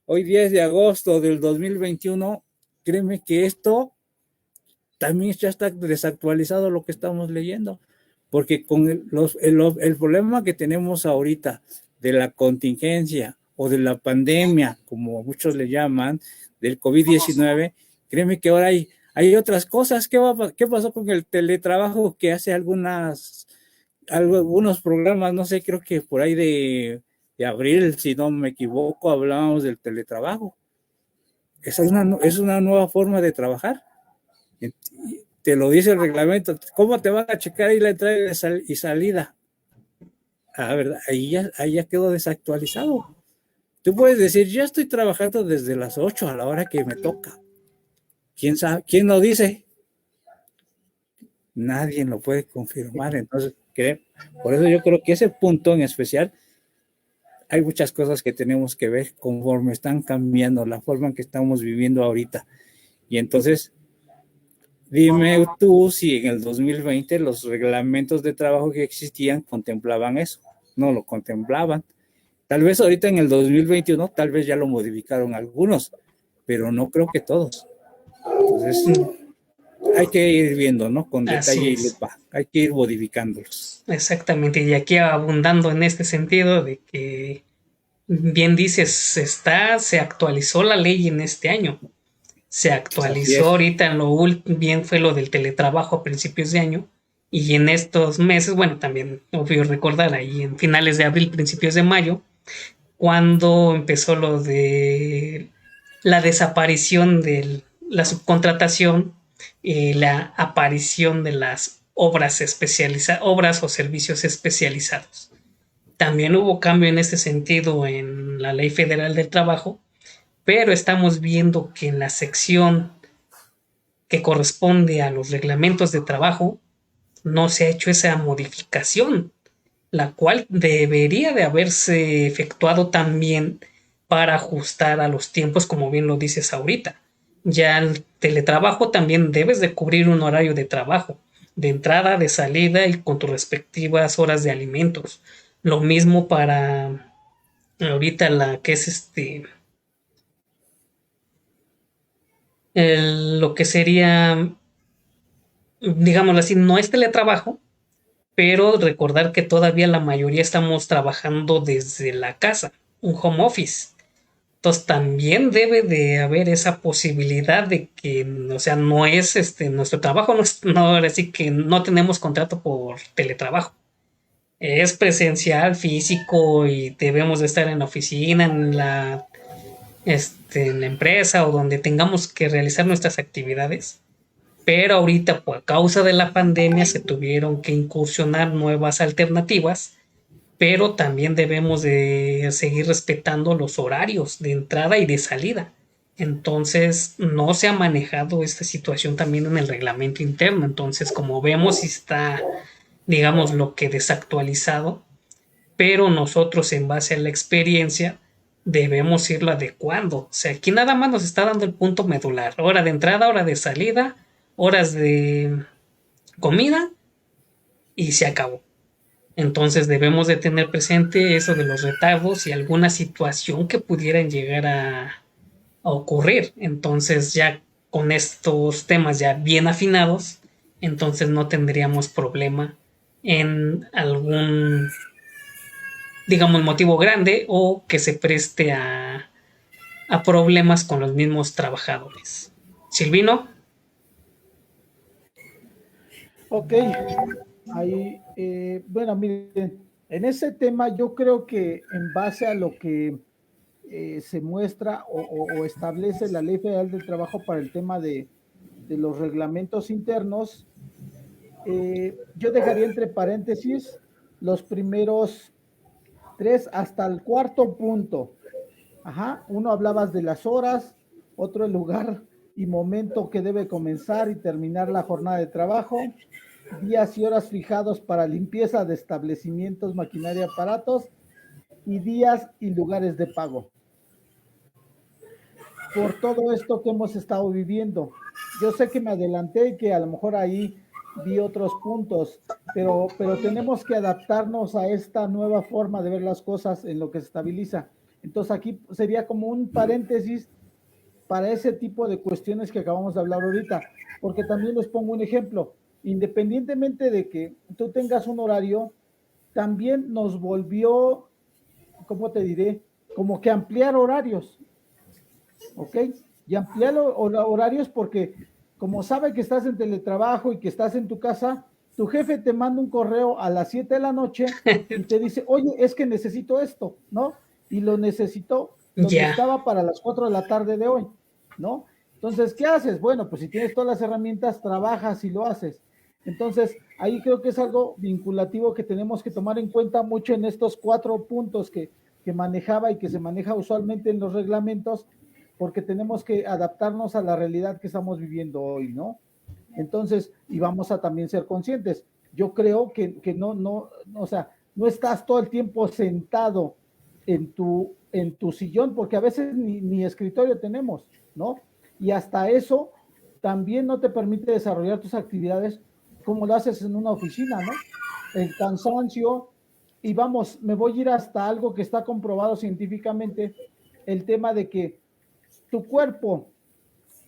Hoy 10 de agosto del 2021, créeme que esto también ya está desactualizado lo que estamos leyendo, porque con el problema que tenemos ahorita de la contingencia o de la pandemia, como muchos le llaman, del COVID-19, créeme que ahora hay otras cosas. ¿Qué pasó con el teletrabajo que hace algunos programas? No sé, creo que por ahí de abril, si no me equivoco, hablábamos del teletrabajo. Esa es una nueva forma de trabajar. Te lo dice el reglamento. ¿Cómo te van a checar ahí la entrada y salida? ¿Verdad? Ahí ya quedó desactualizado. Tú puedes decir, yo estoy trabajando desde las 8 a la hora que me toca. ¿Quién sabe? ¿Quién lo dice? Nadie lo puede confirmar. Entonces, por eso yo creo que ese punto en especial, hay muchas cosas que tenemos que ver conforme están cambiando la forma en que estamos viviendo ahorita. Y entonces, dime tú si en el 2020 los reglamentos de trabajo que existían contemplaban eso. No lo contemplaban. Tal vez ahorita en el 2021, tal vez ya lo modificaron algunos, pero no creo que todos. Entonces, hay que ir viendo, ¿no? Con detalle y lupa. Hay que ir modificándolos. Exactamente. Y aquí abundando en este sentido de que, bien dices, se actualizó la ley en este año. Se actualizó ahorita en bien fue lo del teletrabajo a principios de año. Y en estos meses, bueno, también obvio recordar ahí en finales de abril, principios de mayo, cuando empezó lo de la desaparición de la subcontratación y la aparición de las obras obras o servicios especializados. También hubo cambio en este sentido en la Ley Federal del Trabajo, pero estamos viendo que en la sección que corresponde a los reglamentos de trabajo no se ha hecho esa modificación, la cual debería de haberse efectuado también para ajustar a los tiempos, como bien lo dices ahorita. Ya el teletrabajo también debes de cubrir un horario de trabajo, de entrada, de salida y con tus respectivas horas de alimentos. Lo mismo para ahorita la que es lo que sería, digámoslo así, no es teletrabajo, pero recordar que todavía la mayoría estamos trabajando desde la casa, un home office. Entonces también debe de haber esa posibilidad de que, o sea, no es nuestro trabajo, no, ahora sí que no tenemos contrato por teletrabajo. Es presencial, físico y debemos de estar en la oficina, en la empresa o donde tengamos que realizar nuestras actividades. Pero ahorita, por causa de la pandemia, se tuvieron que incursionar nuevas alternativas, pero también debemos de seguir respetando los horarios de entrada y de salida. Entonces, no se ha manejado esta situación también en el reglamento interno. Entonces, como vemos, está, digamos, lo que desactualizado, pero nosotros, en base a la experiencia, debemos irlo adecuando. O sea, aquí nada más nos está dando el punto medular: hora de entrada, hora de salida, horas de comida y se acabó. Entonces debemos de tener presente eso de los retardos y alguna situación que pudieran llegar a ocurrir. Entonces ya con estos temas ya bien afinados, entonces no tendríamos problema en algún, digamos, motivo grande o que se preste a problemas con los mismos trabajadores. Silvino. Ok, ahí, bueno, miren, en ese tema yo creo que en base a lo que se muestra o establece la Ley Federal del Trabajo para el tema de los reglamentos internos, yo dejaría entre paréntesis los primeros tres hasta el cuarto punto. Ajá, uno hablabas de las horas, otro el lugar y momento que debe comenzar y terminar la jornada de trabajo, días y horas fijados para limpieza de establecimientos, maquinaria, aparatos y días y lugares de pago. Por todo esto que hemos estado viviendo, yo sé que me adelanté y que a lo mejor ahí vi otros puntos, pero tenemos que adaptarnos a esta nueva forma de ver las cosas en lo que se estabiliza. Entonces aquí sería como un paréntesis para ese tipo de cuestiones que acabamos de hablar ahorita, porque también les pongo un ejemplo: independientemente de que tú tengas un horario, también nos volvió, ¿cómo te diré? Como que ampliar horarios, ¿ok? Y ampliar horarios porque como sabe que estás en teletrabajo y que estás en tu casa, tu jefe te manda un correo a las 7 de la noche y te dice, oye, es que necesito esto, ¿no? Y lo lo Ya. necesitaba para las 4 de la tarde de hoy, ¿no? Entonces, ¿qué haces? Bueno, pues si tienes todas las herramientas, trabajas y lo haces. Entonces, ahí creo que es algo vinculativo que tenemos que tomar en cuenta mucho en estos 4 puntos que manejaba y que se maneja usualmente en los reglamentos, porque tenemos que adaptarnos a la realidad que estamos viviendo hoy, ¿no? Entonces, y vamos a también ser conscientes. Yo creo que o sea, no estás todo el tiempo sentado en tu sillón, porque a veces ni escritorio tenemos, ¿no? Y hasta eso también no te permite desarrollar tus actividades como lo haces en una oficina, ¿no? El cansancio, y vamos, me voy a ir hasta algo que está comprobado científicamente, el tema de que tu cuerpo,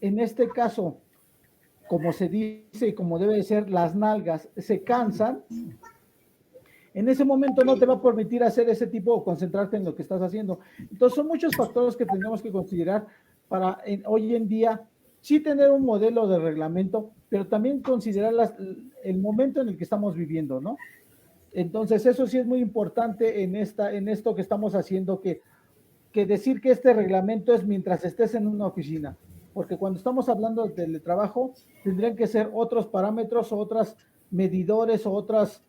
en este caso, como se dice y como debe de ser, las nalgas se cansan, en ese momento no te va a permitir hacer ese tipo o concentrarte en lo que estás haciendo. Entonces son muchos factores que tenemos que considerar para hoy en día sí tener un modelo de reglamento, pero también considerar el momento en el que estamos viviendo, ¿no? Entonces eso sí es muy importante en esto que estamos haciendo, que decir que este reglamento es mientras estés en una oficina, porque cuando estamos hablando de teletrabajo, tendrían que ser otros parámetros o otros medidores o otras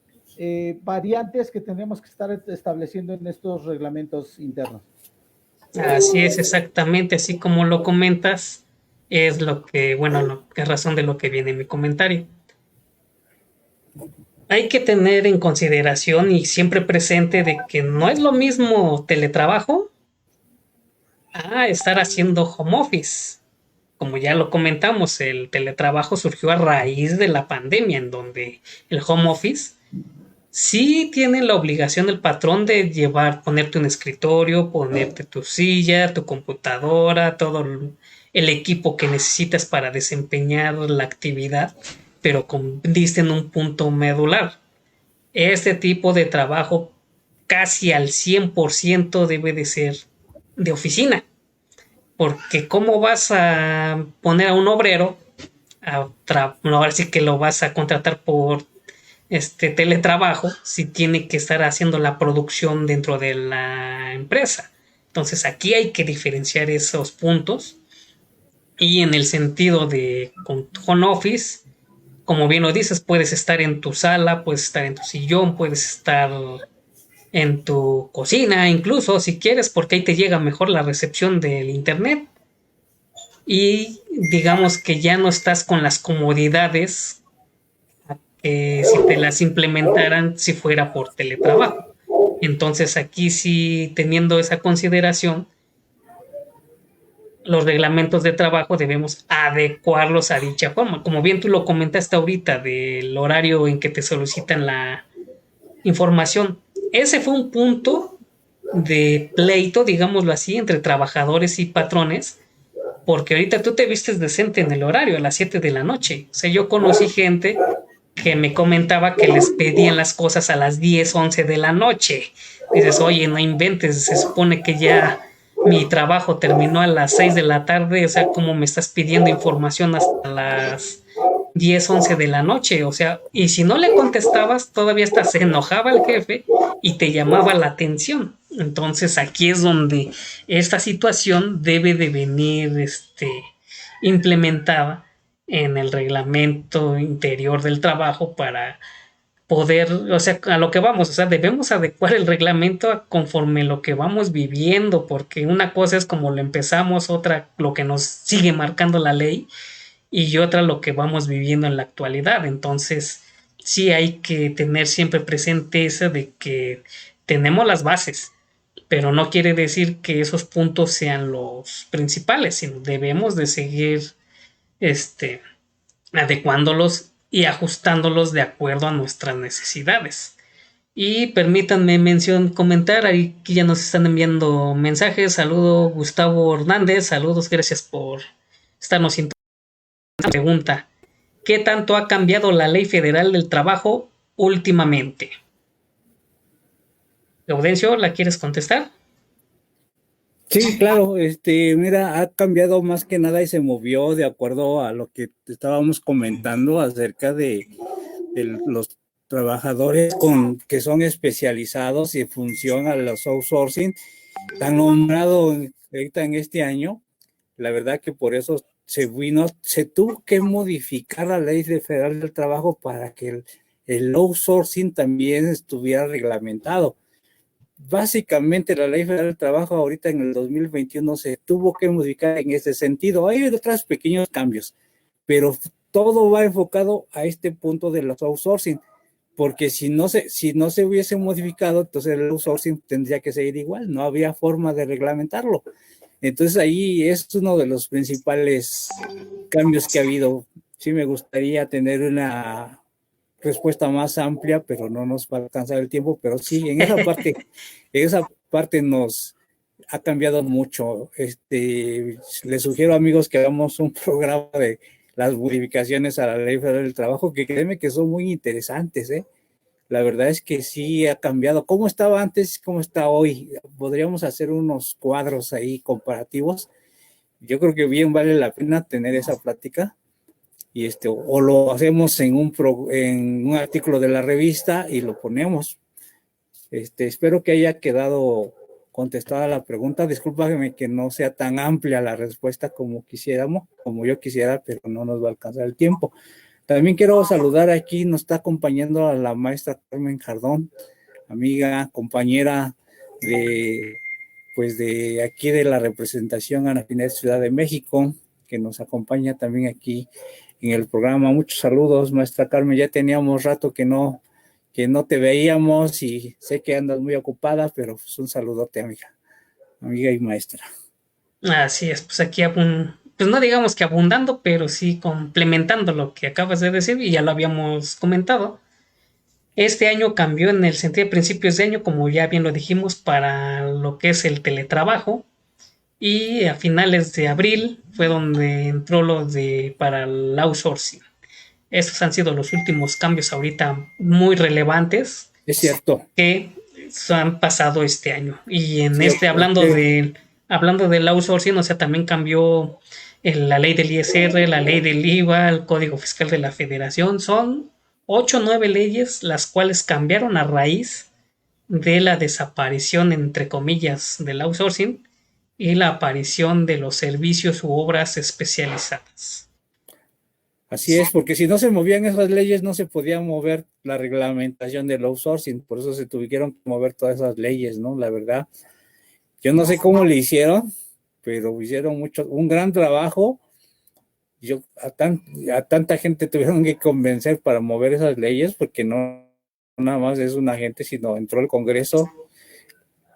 variantes que tenemos que estar estableciendo en estos reglamentos internos. Así es, exactamente, así como lo comentas, es lo que, bueno, lo que es razón de lo que viene en mi comentario. Hay que tener en consideración y siempre presente de que no es lo mismo teletrabajo a estar haciendo home office. Como ya lo comentamos, el teletrabajo surgió a raíz de la pandemia, en donde el home office sí tiene la obligación el patrón de ponerte un escritorio, ponerte tu silla, tu computadora, todo el equipo que necesitas para desempeñar la actividad, pero diste en un punto medular. Este tipo de trabajo casi al 100% debe de ser de oficina, porque ¿cómo vas a poner a un obrero ahora sí que lo vas a contratar por teletrabajo si tiene que estar haciendo la producción dentro de la empresa? Entonces aquí hay que diferenciar esos puntos, y en el sentido de con home office, como bien lo dices, puedes estar en tu sala, puedes estar en tu sillón, puedes estar en tu cocina, incluso si quieres, porque ahí te llega mejor la recepción del internet, y digamos que ya no estás con las comodidades si te las implementaran si fuera por teletrabajo. Entonces aquí sí, teniendo esa consideración, los reglamentos de trabajo debemos adecuarlos a dicha forma. Como bien tú lo comentaste ahorita del horario en que te solicitan la información, ese fue un punto de pleito, digámoslo así, entre trabajadores y patrones, porque ahorita tú te vistes decente en el horario a las 7 de la noche. O sea, yo conocí gente que me comentaba que les pedían las cosas a las 10 11 de la noche. Dices, oye, no inventes, se supone que ya mi trabajo terminó a las 6 de la tarde, o sea, ¿cómo me estás pidiendo información hasta las 10 11 de la noche? O sea, y si no le contestabas, todavía hasta se enojaba el jefe y te llamaba la atención. Entonces aquí es donde esta situación debe de venir implementada en el reglamento interior del trabajo para poder, o sea, a lo que vamos, o sea, debemos adecuar el reglamento conforme lo que vamos viviendo, porque una cosa es como lo empezamos, otra lo que nos sigue marcando la ley, y otra lo que vamos viviendo en la actualidad. Entonces, sí hay que tener siempre presente eso de que tenemos las bases, pero no quiere decir que esos puntos sean los principales, sino debemos de seguir este, adecuándolos y ajustándolos de acuerdo a nuestras necesidades. Y permítanme comentar, aquí ya nos están enviando mensajes. Saludo Gustavo Hernández, saludos, gracias por estarnos sintonizando. Pregunta: ¿qué tanto ha cambiado la Ley Federal del Trabajo últimamente? Gaudencio, ¿la quieres contestar? Sí, claro, mira, ha cambiado más que nada y se movió de acuerdo a lo que estábamos comentando acerca los trabajadores que son especializados y en función a los outsourcing, han nombrado ahorita en este año. La verdad que por eso se tuvo que modificar la ley federal del trabajo para que el outsourcing también estuviera reglamentado. Básicamente la ley federal del trabajo ahorita en el 2021 se tuvo que modificar en ese sentido. Hay otros pequeños cambios, pero todo va enfocado a este punto de los outsourcing, porque si no se hubiese modificado, entonces el outsourcing tendría que seguir igual, no había forma de reglamentarlo. Entonces ahí es uno de los principales cambios que ha habido. Sí me gustaría tener una respuesta más amplia, pero no nos va a alcanzar el tiempo, pero sí, en esa parte nos ha cambiado mucho. Les sugiero, amigos, que hagamos un programa de las modificaciones a la Ley Federal del Trabajo, que créeme que son muy interesantes, ¿eh? La verdad es que sí ha cambiado. ¿Cómo estaba antes? ¿Cómo está hoy? Podríamos hacer unos cuadros ahí comparativos. Yo creo que bien vale la pena tener esa plática. Y o lo hacemos en un artículo de la revista y lo ponemos. Espero que haya quedado contestada la pregunta. Discúlpame que no sea tan amplia la respuesta como yo quisiera, pero no nos va a alcanzar el tiempo. También quiero saludar aquí, nos está acompañando a la maestra Carmen Jardón, amiga, compañera de aquí de la representación Anafinet Ciudad de México, que nos acompaña también aquí en el programa. Muchos saludos, maestra Carmen. Ya teníamos rato que no te veíamos y sé que andas muy ocupada, pero pues un saludote, amiga y maestra. Así es, pues aquí pues no digamos que abundando, pero sí complementando lo que acabas de decir y ya lo habíamos comentado. Este año cambió en el sentido de principios de año, como ya bien lo dijimos, para lo que es el teletrabajo. Y a finales de abril fue donde entró para el outsourcing. Estos han sido los últimos cambios ahorita muy relevantes. Es cierto. Que han pasado este año. Y en sí, hablando del outsourcing, o sea, también cambió la ley del ISR, la ley del IVA, el Código Fiscal de la Federación. Son 8 o 9 leyes las cuales cambiaron a raíz de la desaparición, entre comillas, del outsourcing y la aparición de los servicios u obras especializadas. Así es, porque si no se movían esas leyes, no se podía mover la reglamentación del outsourcing, por eso se tuvieron que mover todas esas leyes, ¿no? La verdad, yo no sé cómo le hicieron, pero hicieron un gran trabajo. A tanta gente tuvieron que convencer para mover esas leyes, porque no nada más es una gente, sino entró el Congreso.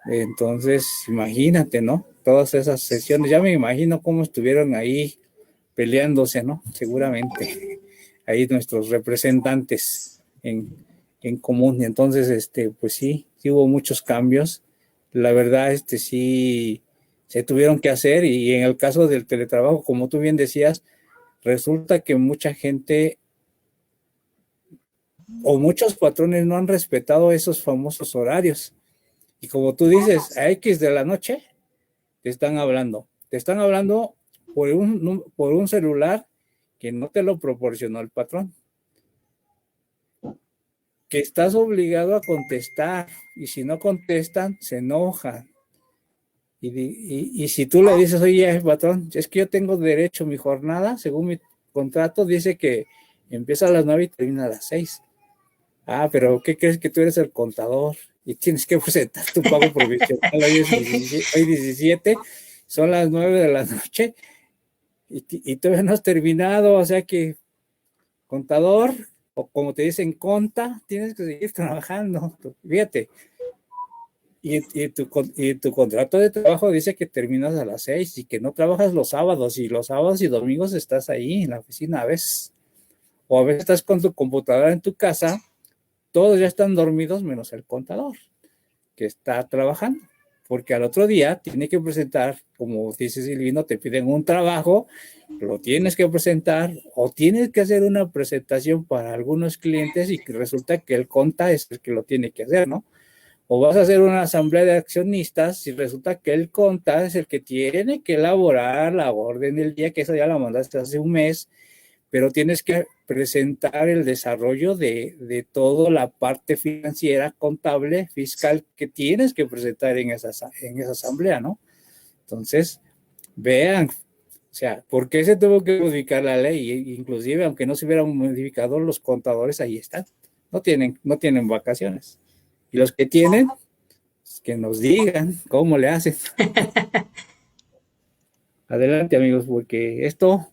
Entonces, imagínate, ¿no? Todas esas sesiones, ya me imagino cómo estuvieron ahí peleándose, ¿no? Seguramente ahí nuestros representantes en común. Y entonces, pues sí hubo muchos cambios. La verdad, sí se tuvieron que hacer, y en el caso del teletrabajo, como tú bien decías, resulta que mucha gente o muchos patrones no han respetado esos famosos horarios. Y como tú dices, a X de la noche te están hablando por un celular que no te lo proporcionó el patrón, que estás obligado a contestar, y si no contestan, se enojan. Y si tú le dices, oye, patrón, es que yo tengo derecho, mi jornada, según mi contrato, dice que empieza a las 9 y termina a las 6. Ah, pero ¿qué crees? Que tú eres el contador y tienes que presentar tu pago provisional. Hoy es 17, son las 9 de la noche y todavía no has terminado, o sea que contador, o como te dicen, conta, tienes que seguir trabajando. Fíjate. Y tu contrato de trabajo dice que terminas a las 6 y que no trabajas los sábados, y los sábados y domingos estás ahí en la oficina a veces. O a veces estás con tu computadora en tu casa, todos ya están dormidos menos el contador, que está trabajando, porque al otro día tiene que presentar, como dice Silvino, te piden un trabajo, lo tienes que presentar, o tienes que hacer una presentación para algunos clientes y que resulta que el conta es el que lo tiene que hacer, ¿no? O vas a hacer una asamblea de accionistas y resulta que el conta es el que tiene que elaborar la orden del día, que eso ya la mandaste hace un mes, pero tienes que presentar el desarrollo de toda la parte financiera, contable, fiscal que tienes que presentar en esa asamblea, ¿no? Entonces, vean, o sea, ¿por qué se tuvo que modificar la ley? Inclusive, aunque no se hubiera modificado, los contadores ahí están, no tienen vacaciones. Y los que tienen, pues, que nos digan cómo le hacen. Adelante, amigos, porque esto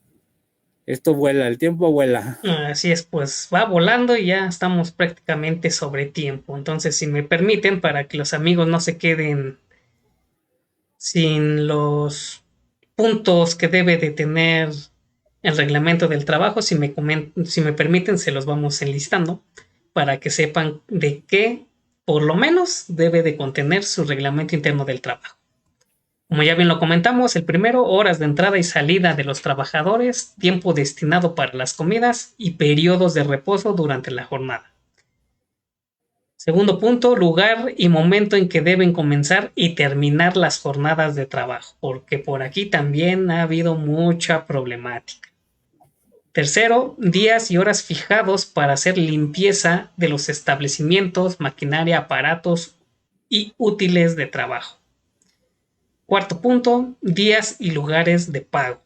vuela, el tiempo vuela. Así es, pues va volando y ya estamos prácticamente sobre tiempo. Entonces, si me permiten, para que los amigos no se queden sin los puntos que debe de tener el reglamento del trabajo, si me permiten, se los vamos enlistando para que sepan de qué, por lo menos, debe de contener su reglamento interno del trabajo. Como ya bien lo comentamos, el primero, horas de entrada y salida de los trabajadores, tiempo destinado para las comidas y periodos de reposo durante la jornada. Segundo punto, lugar y momento en que deben comenzar y terminar las jornadas de trabajo, porque por aquí también ha habido mucha problemática. Tercero, días y horas fijados para hacer limpieza de los establecimientos, maquinaria, aparatos y útiles de trabajo. Cuarto punto, días y lugares de pago.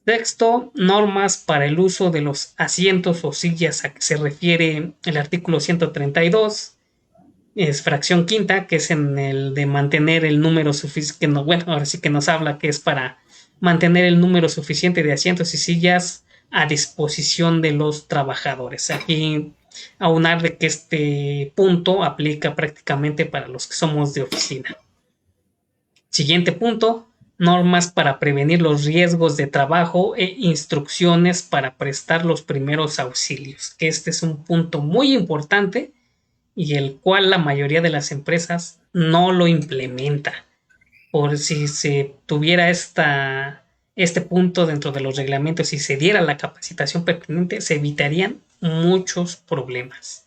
Sexto, normas para el uso de los asientos o sillas a que se refiere el artículo 132, es fracción quinta, que es en el de mantener el número suficiente, bueno, ahora sí que nos habla que es para mantener el número suficiente de asientos y sillas a disposición de los trabajadores. Aquí aunar de que este punto aplica prácticamente para los que somos de oficina. Siguiente punto, normas para prevenir los riesgos de trabajo e instrucciones para prestar los primeros auxilios, que este es un punto muy importante y el cual la mayoría de las empresas no lo implementa. Por si se tuviera este punto dentro de los reglamentos y se diera la capacitación pertinente, se evitarían muchos problemas.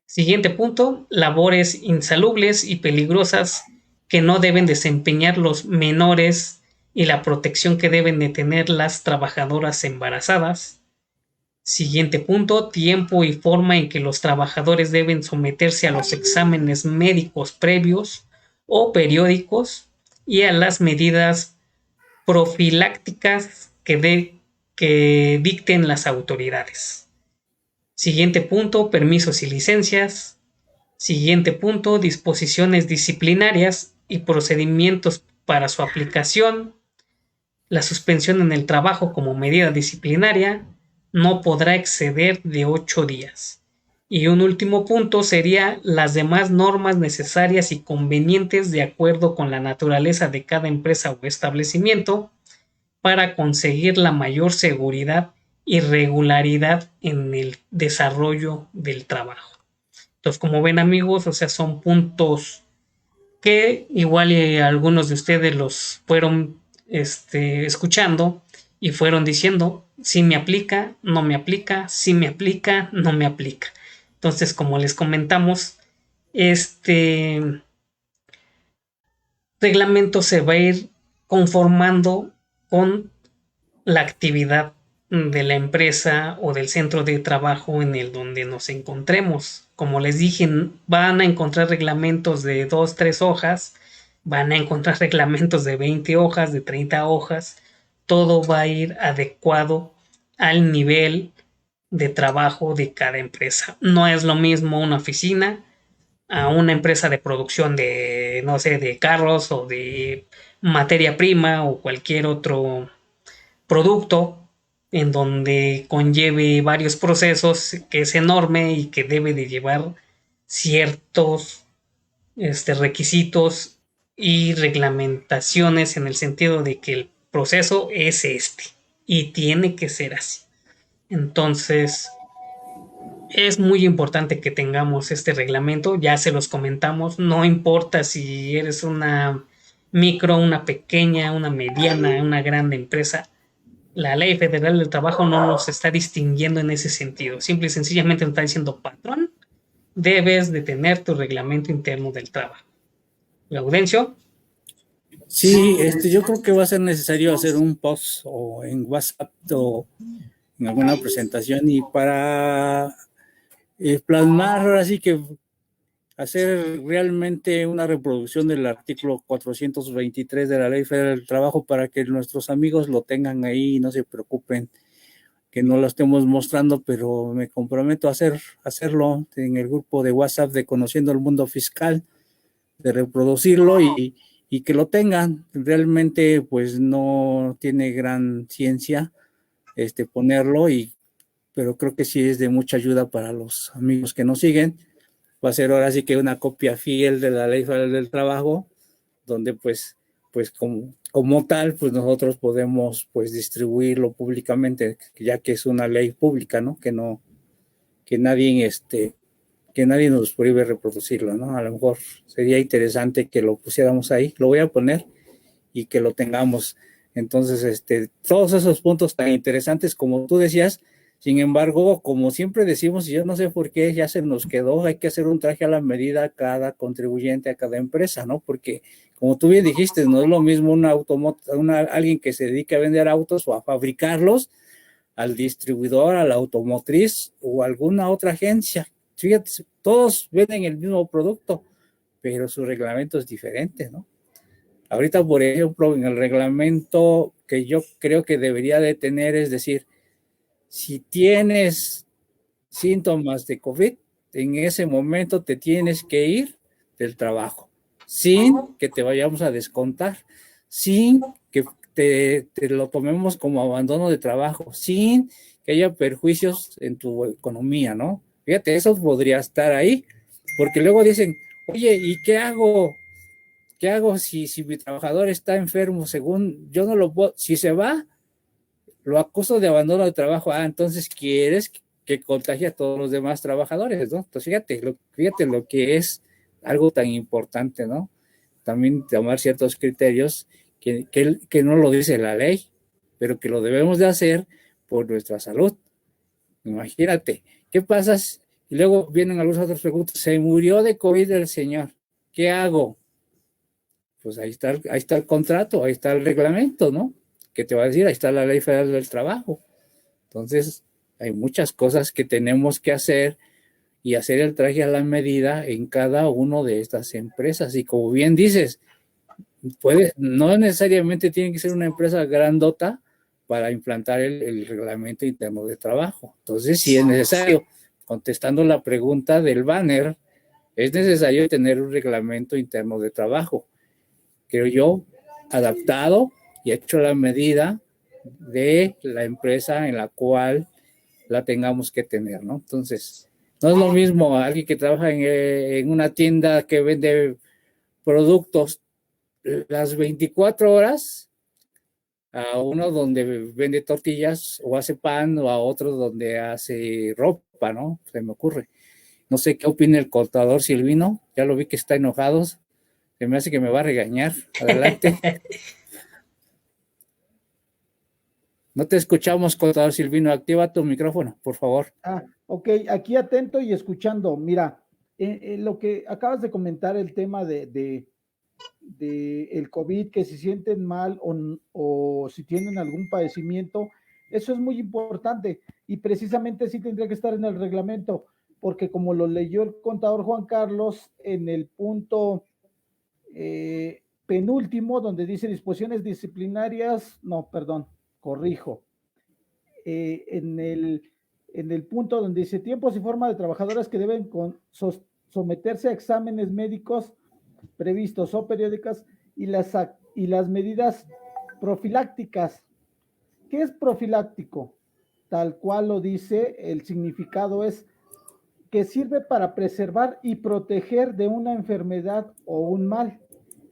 Siguiente punto, labores insalubres y peligrosas que no deben desempeñar los menores y la protección que deben de tener las trabajadoras embarazadas. Siguiente punto, tiempo y forma en que los trabajadores deben someterse a los exámenes médicos previos o periódicos y a las medidas profilácticas que dicten las autoridades. Siguiente punto, permisos y licencias. Siguiente punto, disposiciones disciplinarias y procedimientos para su aplicación. La suspensión en el trabajo como medida disciplinaria no podrá exceder de 8 días. Y un último punto sería las demás normas necesarias y convenientes de acuerdo con la naturaleza de cada empresa o establecimiento para conseguir la mayor seguridad y regularidad en el desarrollo del trabajo. Entonces, como ven, amigos, o sea, son puntos que igual algunos de ustedes los fueron escuchando y fueron diciendo, si me aplica, no me aplica, si me aplica, no me aplica. Entonces, como les comentamos, este reglamento se va a ir conformando con la actividad de la empresa o del centro de trabajo en el donde nos encontremos. Como les dije, van a encontrar reglamentos de 2, 3 hojas, van a encontrar reglamentos de 20 hojas, de 30 hojas. Todo va a ir adecuado al nivel de trabajo de cada empresa. No es lo mismo una oficina a una empresa de producción de, no sé, de carros o de materia prima o cualquier otro producto en donde conlleve varios procesos, que es enorme y que debe de llevar ciertos requisitos y reglamentaciones en el sentido de que el proceso es y tiene que ser así. Entonces, es muy importante que tengamos este reglamento, ya se los comentamos, no importa si eres una micro, una pequeña, una mediana, una grande empresa, la Ley Federal del Trabajo no nos está distinguiendo en ese sentido. Simple y sencillamente nos está diciendo, patrón, debes de tener tu reglamento interno del trabajo. Gaudencio. Sí, yo creo que va a ser necesario hacer un post o en WhatsApp o en alguna presentación y para plasmar, ahora sí que hacer realmente una reproducción del artículo 423 de la Ley Federal del Trabajo para que nuestros amigos lo tengan ahí y no se preocupen que no lo estemos mostrando, pero me comprometo a hacerlo en el grupo de WhatsApp de Conociendo el Mundo Fiscal, de reproducirlo y que lo tengan. Realmente pues no tiene gran ciencia ponerlo, pero creo que sí es de mucha ayuda para los amigos que nos siguen. Va a ser ahora sí que una copia fiel de la Ley Federal del Trabajo, donde pues como tal, pues nosotros podemos pues distribuirlo públicamente, ya que es una ley pública, ¿no? Que nadie que nadie nos prohíbe reproducirlo, ¿no? A lo mejor sería interesante que lo pusiéramos ahí, lo voy a poner y que lo tengamos. Entonces, todos esos puntos tan interesantes como tú decías, sin embargo, como siempre decimos, y yo no sé por qué ya se nos quedó, hay que hacer un traje a la medida a cada contribuyente, a cada empresa, ¿no? Porque, como tú bien dijiste, no es lo mismo alguien que se dedique a vender autos o a fabricarlos, al distribuidor, a la automotriz o a alguna otra agencia. Fíjate, todos venden el mismo producto, pero su reglamento es diferente, ¿no? Ahorita, por ejemplo, en el reglamento que yo creo que debería de tener, es decir, si tienes síntomas de COVID, en ese momento te tienes que ir del trabajo, sin que te vayamos a descontar, sin que te lo tomemos como abandono de trabajo, sin que haya perjuicios en tu economía, ¿no? Fíjate, eso podría estar ahí, porque luego dicen, oye, ¿y qué hago? ¿Qué hago si mi trabajador está enfermo? Según yo no lo puedo, si se va, lo acuso de abandono de trabajo. Ah, entonces quieres que contagie a todos los demás trabajadores, ¿no? Entonces fíjate lo que es algo tan importante, ¿no? También tomar ciertos criterios que no lo dice la ley, pero que lo debemos de hacer por nuestra salud. Imagínate, ¿qué pasa? Y luego vienen algunas otras preguntas. Se murió de COVID el señor. ¿Qué hago? Pues ahí está el contrato, ahí está el reglamento, ¿no? ¿Qué te va a decir? Ahí está la Ley Federal del Trabajo. Entonces, hay muchas cosas que tenemos que hacer y hacer el traje a la medida en cada una de estas empresas. Y como bien dices, no necesariamente tiene que ser una empresa grandota para implantar el reglamento interno de trabajo. Entonces, si es necesario, contestando la pregunta del banner, es necesario tener un reglamento interno de trabajo, creo yo, adaptado y hecho a la medida de la empresa en la cual la tengamos que tener, ¿no? Entonces, no es lo mismo alguien que trabaja en una tienda que vende productos las 24 horas a uno donde vende tortillas o hace pan o a otro donde hace ropa, ¿no? Se me ocurre. No sé qué opina el contador Silvino, ya lo vi que está enojado, se me hace que me va a regañar. Adelante. No te escuchamos, contador Silvino. Activa tu micrófono, por favor. Ok, aquí atento y escuchando. Mira, lo que acabas de comentar, el tema de el COVID, que si sienten mal o si tienen algún padecimiento, eso es muy importante y precisamente sí tendría que estar en el reglamento, porque como lo leyó el contador Juan Carlos en el punto penúltimo, donde dice disposiciones disciplinarias, no, perdón, corrijo, eh, en, el, en el punto donde dice tiempos y forma de trabajadoras que deben someterse a exámenes médicos previstos o periódicas y las medidas profilácticas. ¿Qué es profiláctico? Tal cual lo dice, el significado es que sirve para preservar y proteger de una enfermedad o un mal.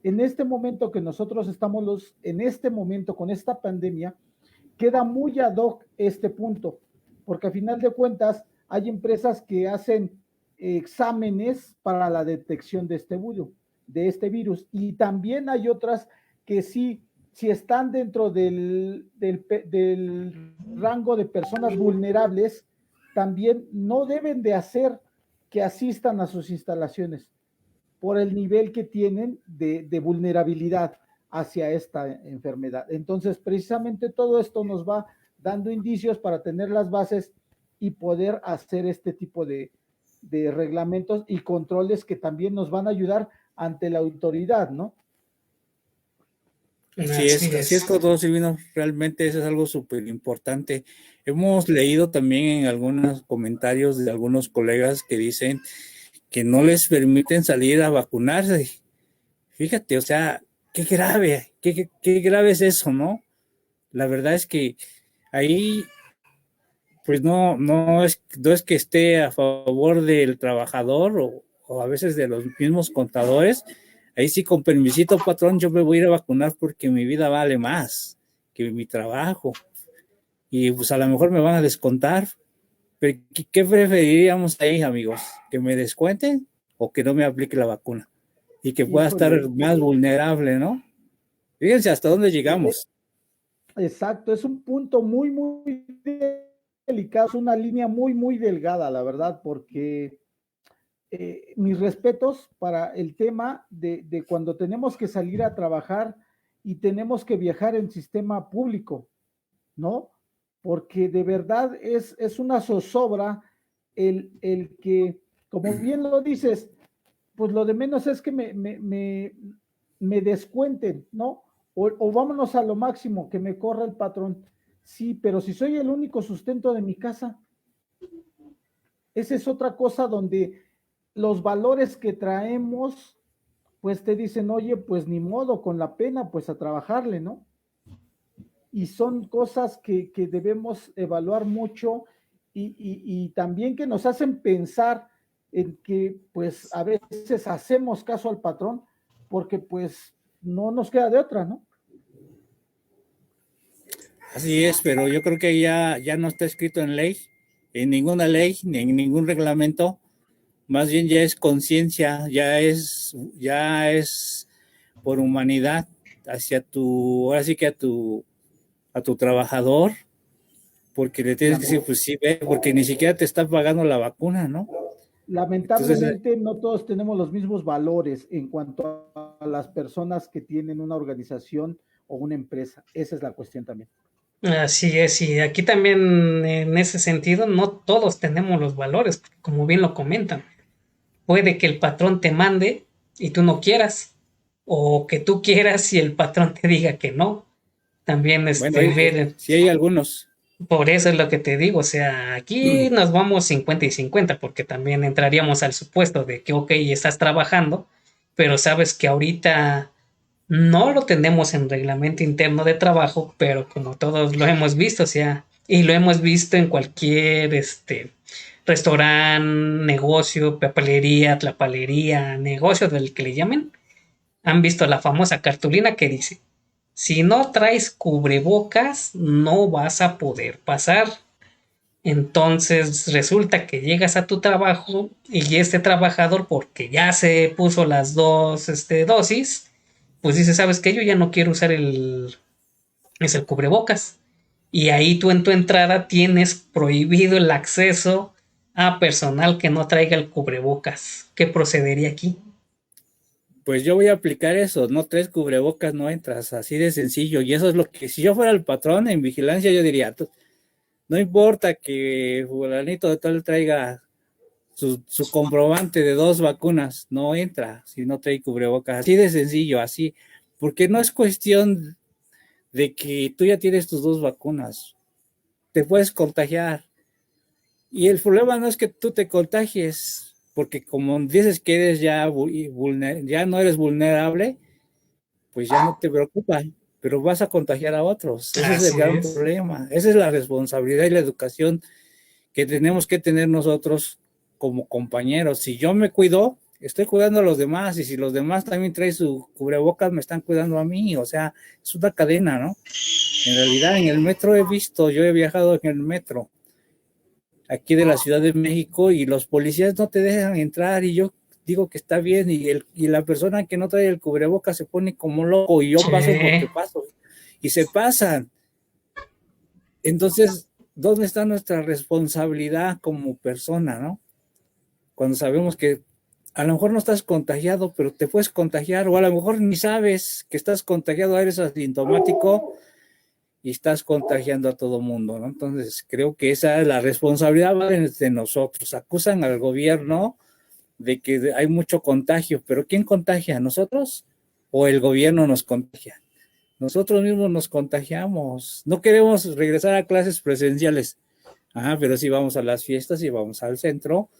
En este momento que nosotros estamos en este momento con esta pandemia, queda muy ad hoc este punto, porque a final de cuentas hay empresas que hacen exámenes para la detección de este virus, y también hay otras que sí, si están dentro del rango de personas vulnerables, también no deben de hacer que asistan a sus instalaciones por el nivel que tienen de vulnerabilidad. hacia esta enfermedad. Entonces, precisamente todo esto nos va dando indicios para tener las bases y poder hacer este tipo de reglamentos y controles que también nos van a ayudar ante la autoridad, ¿no? Así es todo, Silvino. Realmente eso es algo súper importante. Hemos leído también en algunos comentarios de algunos colegas que dicen que no les permiten salir a vacunarse. Fíjate, o sea, qué grave, qué grave es eso, ¿no? La verdad es que ahí, pues no es que esté a favor del trabajador o a veces de los mismos contadores. Ahí sí, con permisito, patrón, yo me voy a ir a vacunar porque mi vida vale más que mi trabajo. Y pues a lo mejor me van a descontar. Pero ¿qué preferiríamos ahí, amigos? ¿Que me descuenten o que no me aplique la vacuna? Y que pueda estar más vulnerable, ¿no? Fíjense hasta dónde llegamos. Exacto, es un punto muy, muy delicado, es una línea muy, muy delgada, la verdad, porque mis respetos para el tema de cuando tenemos que salir a trabajar y tenemos que viajar en sistema público, ¿no? Porque de verdad es una zozobra el que, como bien lo dices, pues lo de menos es que me descuenten, ¿no? O vámonos a lo máximo, que me corra el patrón. Sí, pero si soy el único sustento de mi casa, esa es otra cosa donde los valores que traemos, pues te dicen, oye, pues ni modo, con la pena, pues a trabajarle, ¿no? Y son cosas que debemos evaluar mucho y también que nos hacen pensar en que pues a veces hacemos caso al patrón porque pues no nos queda de otra, ¿no? Así es, pero yo creo que ya no está escrito en ley, en ninguna ley, ni en ningún reglamento. Más bien ya es conciencia, ya es por humanidad hacia ahora sí que a tu trabajador, porque le tienes que decir, pues sí, ve, porque ni siquiera te está pagando la vacuna, ¿no? Lamentablemente no todos tenemos los mismos valores en cuanto a las personas que tienen una organización o una empresa. Esa es la cuestión también. Así es, y aquí también en ese sentido no todos tenemos los valores, como bien lo comentan. Puede que el patrón te mande y tú no quieras, o que tú quieras y el patrón te diga que no. También Bueno, ver, sí hay algunos. por eso es lo que te digo, o sea, aquí nos vamos 50 y 50, porque también entraríamos al supuesto de que, ok, estás trabajando, pero sabes que ahorita no lo tenemos en reglamento interno de trabajo, pero como todos lo hemos visto, o sea, y lo hemos visto en cualquier restaurante, negocio, papelería, tlapalería, negocio del que le llamen, han visto la famosa cartulina que dice, si no traes cubrebocas, no vas a poder pasar. Entonces resulta que llegas a tu trabajo y este trabajador, porque ya se puso las dos dosis, pues dice, ¿sabes qué? Yo ya no quiero usar el cubrebocas. Y ahí tú en tu entrada tienes prohibido el acceso a personal que no traiga el cubrebocas. ¿Qué procedería aquí? Pues yo voy a aplicar eso, no traes cubrebocas, no entras, así de sencillo. Y eso es lo que, si yo fuera el patrón en vigilancia, yo diría, no importa que fulanito de tal traiga su comprobante de 2 vacunas, no entra si no trae cubrebocas. Así de sencillo, así. Porque no es cuestión de que tú ya tienes tus 2 vacunas. Te puedes contagiar. Y el problema no es que tú te contagies, porque como dices que eres ya no eres vulnerable, pues ya no te preocupa, pero vas a contagiar a otros. Ese es el Así gran es. problema. Esa es la responsabilidad y la educación que tenemos que tener nosotros como compañeros. Si yo me cuido, estoy cuidando a los demás, y si los demás también traen su cubrebocas, me están cuidando a mí. O sea, es una cadena, ¿no? En realidad, en el metro yo he viajado en el metro aquí de la Ciudad de México, y los policías no te dejan entrar, y yo digo que está bien, y la persona que no trae el cubreboca se pone como loco, y yo paso porque Sí. paso, y se pasan. Entonces, ¿dónde está nuestra responsabilidad como persona, no? Cuando sabemos que a lo mejor no estás contagiado, pero te puedes contagiar, o a lo mejor ni sabes que estás contagiado, eres asintomático y estás contagiando a todo mundo, ¿no? Entonces, creo que esa es la responsabilidad de nosotros. Acusan al gobierno de que hay mucho contagio, pero ¿quién contagia? ¿Nosotros o el gobierno nos contagia? Nosotros mismos nos contagiamos. No queremos regresar a clases presenciales, pero sí vamos a las fiestas, sí vamos al centro,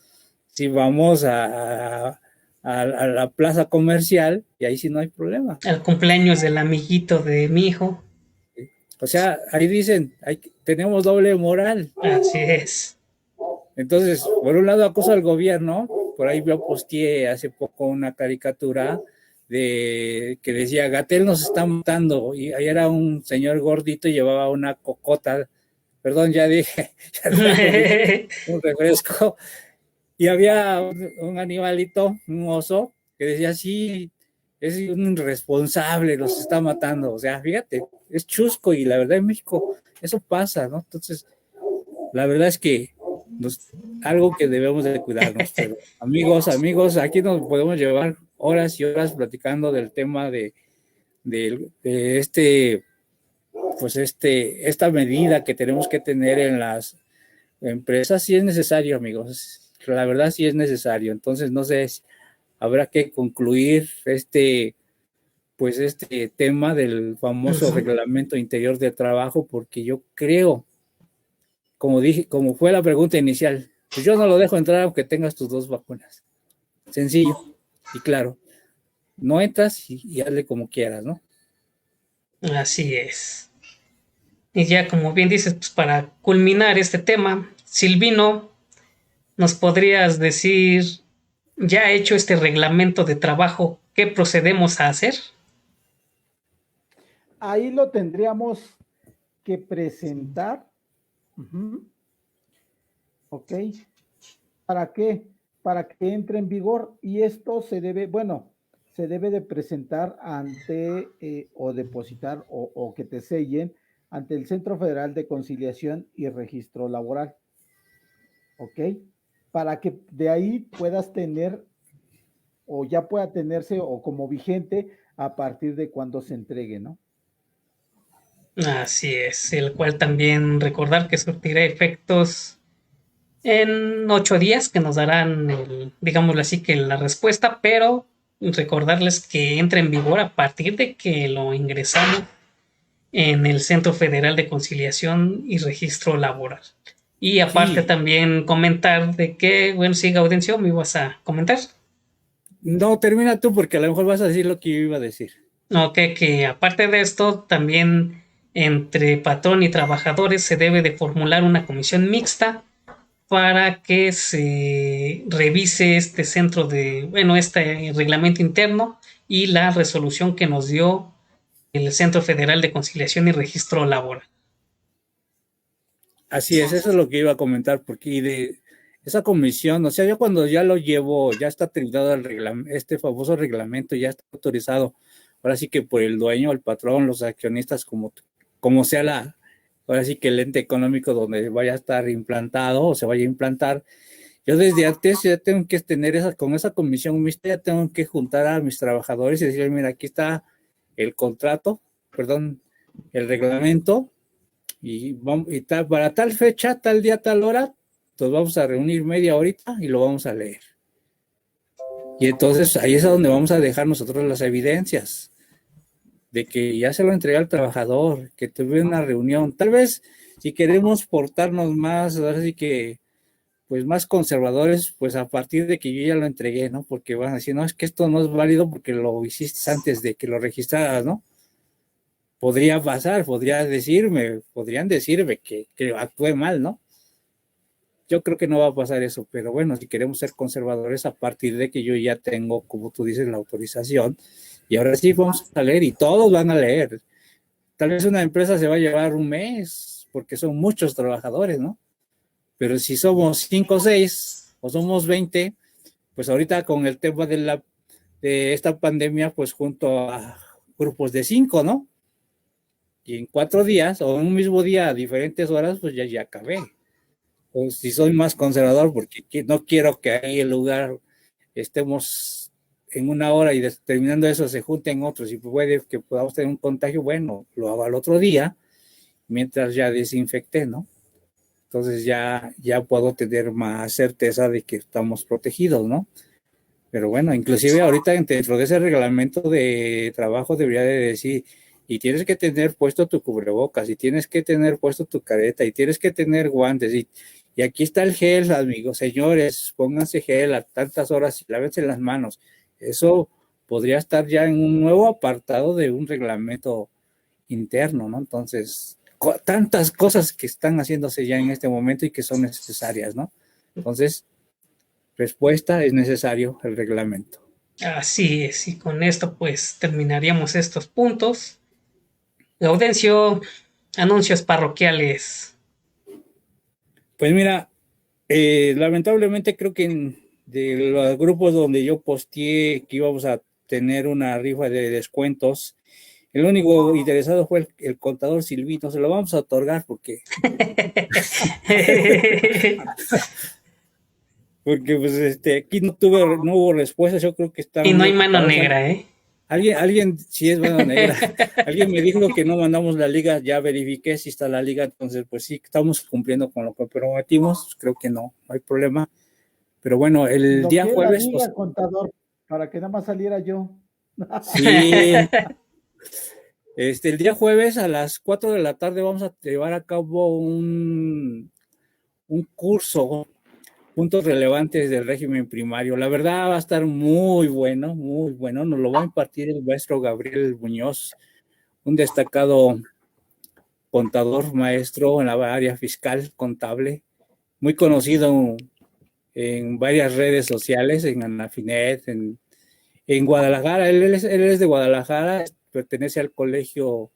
sí vamos a la plaza comercial y ahí sí no hay problema. Al cumpleaños del amiguito de mi hijo. O sea, ahí dicen, tenemos doble moral. Así es. Entonces, por un lado acuso al gobierno, por ahí yo posteé hace poco una caricatura que decía, Gatell nos está matando, y ahí era un señor gordito y llevaba una cocota, perdón, ya dije, un refresco, y había un animalito, un oso, que decía, sí, es un irresponsable, nos está matando, o sea, fíjate, es chusco, y la verdad en México eso pasa, ¿no? Entonces, la verdad es que algo que debemos de cuidarnos. Pero, amigos, aquí nos podemos llevar horas y horas platicando del tema de esta medida que tenemos que tener en las empresas. Sí es necesario, amigos. La verdad sí es necesario. Entonces, no sé, habrá que concluir este tema del famoso reglamento interior de trabajo, porque yo creo, como fue la pregunta inicial, pues yo no lo dejo entrar aunque tengas tus 2 vacunas. Sencillo y claro. No entras y hazle como quieras, ¿no? Así es. Y ya como bien dices, pues para culminar este tema, Silvino, ¿nos podrías decir, ya hecho este reglamento de trabajo, qué procedemos a hacer? Ahí lo tendríamos que presentar. Ok. ¿Para qué? Para que entre en vigor, y esto se debe, bueno, se debe de presentar ante o depositar o que te sellen ante el Centro Federal de Conciliación y Registro Laboral. ¿Ok? Para que de ahí puedas tener o ya pueda tenerse o como vigente a partir de cuando se entregue, ¿no? Así es, el cual también recordar que surtirá efectos en 8 días que nos darán, digámoslo así, que la respuesta, pero recordarles que entra en vigor a partir de que lo ingresamos en el Centro Federal de Conciliación y Registro Laboral. Y aparte Sí. también comentar de que, bueno, sí, Gaudencio, me ibas a comentar. No, termina tú porque a lo mejor vas a decir lo que yo iba a decir. Ok, que aparte de esto, también entre patrón y trabajadores se debe de formular una comisión mixta para que se revise este centro de, bueno, este reglamento interno y la resolución que nos dio el Centro Federal de Conciliación y Registro Laboral. Así es, eso es lo que iba a comentar, porque de esa comisión, o sea, yo cuando ya lo llevo, ya está terminado este famoso reglamento, ya está autorizado, ahora sí que por el dueño, el patrón, los accionistas, como sea ahora sí que el ente económico donde vaya a estar implantado o se vaya a implantar, yo desde antes ya tengo que tener con esa comisión mixta, ya tengo que juntar a mis trabajadores y decirles, mira, aquí está el contrato, perdón, el reglamento, y para tal fecha, tal día, tal hora, nos vamos a reunir media horita y lo vamos a leer. Y entonces ahí es a donde vamos a dejar nosotros las evidencias de que ya se lo entregué al trabajador, que tuve una reunión. Tal vez si queremos portarnos más, ahora sí que pues más conservadores, pues a partir de que yo ya lo entregué, ¿no? Porque van a decir, no, es que esto no es válido porque lo hiciste antes de que lo registraras, ¿no? Podría pasar, podrían decirme que actué mal, ¿no? Yo creo que no va a pasar eso, pero bueno, si queremos ser conservadores a partir de que yo ya tengo, como tú dices, la autorización, y ahora sí vamos a leer y todos van a leer. Tal vez una empresa se va a llevar un mes, porque son muchos trabajadores, ¿no? Pero si somos 5 o 6 o somos 20, pues ahorita con el tema de esta pandemia, pues junto a grupos de 5, ¿no? Y en 4 días o en un mismo día a diferentes horas, pues ya acabé. O si soy más conservador, porque no quiero que ahí el lugar estemos en una hora y terminando eso se junten otros y puede que podamos tener un contagio, bueno, lo hago al otro día mientras ya desinfecté, ¿no? Entonces ya puedo tener más certeza de que estamos protegidos, ¿no? Pero bueno, inclusive ahorita dentro de ese reglamento de trabajo debería de decir, y tienes que tener puesto tu cubrebocas, y tienes que tener puesto tu careta, y tienes que tener guantes, y aquí está el gel, amigos, señores, pónganse gel a tantas horas y lávense las manos. Eso podría estar ya en un nuevo apartado de un reglamento interno, ¿no? Entonces, tantas cosas que están haciéndose ya en este momento y que son necesarias, ¿no? Entonces, respuesta, es necesario el reglamento. Así es, y con esto pues terminaríamos estos puntos. Gaudencio, anuncios parroquiales. Pues mira, lamentablemente creo que de los grupos donde yo posteé que íbamos a tener una rifa de descuentos, el único interesado fue el contador Silvino. Se lo vamos a otorgar porque pues aquí no hubo respuestas. Yo creo que están y no hay mano negra, ¿eh? Alguien sí es mano negra. Alguien me dijo que no mandamos la liga, ya verifiqué si está la liga, entonces pues sí, estamos cumpliendo con lo que prometimos. Creo que no hay problema. Pero bueno, el día jueves... La liga, contador, para que nada más saliera yo. Sí. El día jueves a las 4 de la tarde vamos a llevar a cabo un curso, puntos relevantes del régimen primario. La verdad va a estar muy bueno, muy bueno. Nos lo va a impartir el maestro Gabriel Muñoz, un destacado contador, maestro en la área fiscal, contable, muy conocido en varias redes sociales, en Anafinet, en Guadalajara. Él es de Guadalajara, pertenece al colegio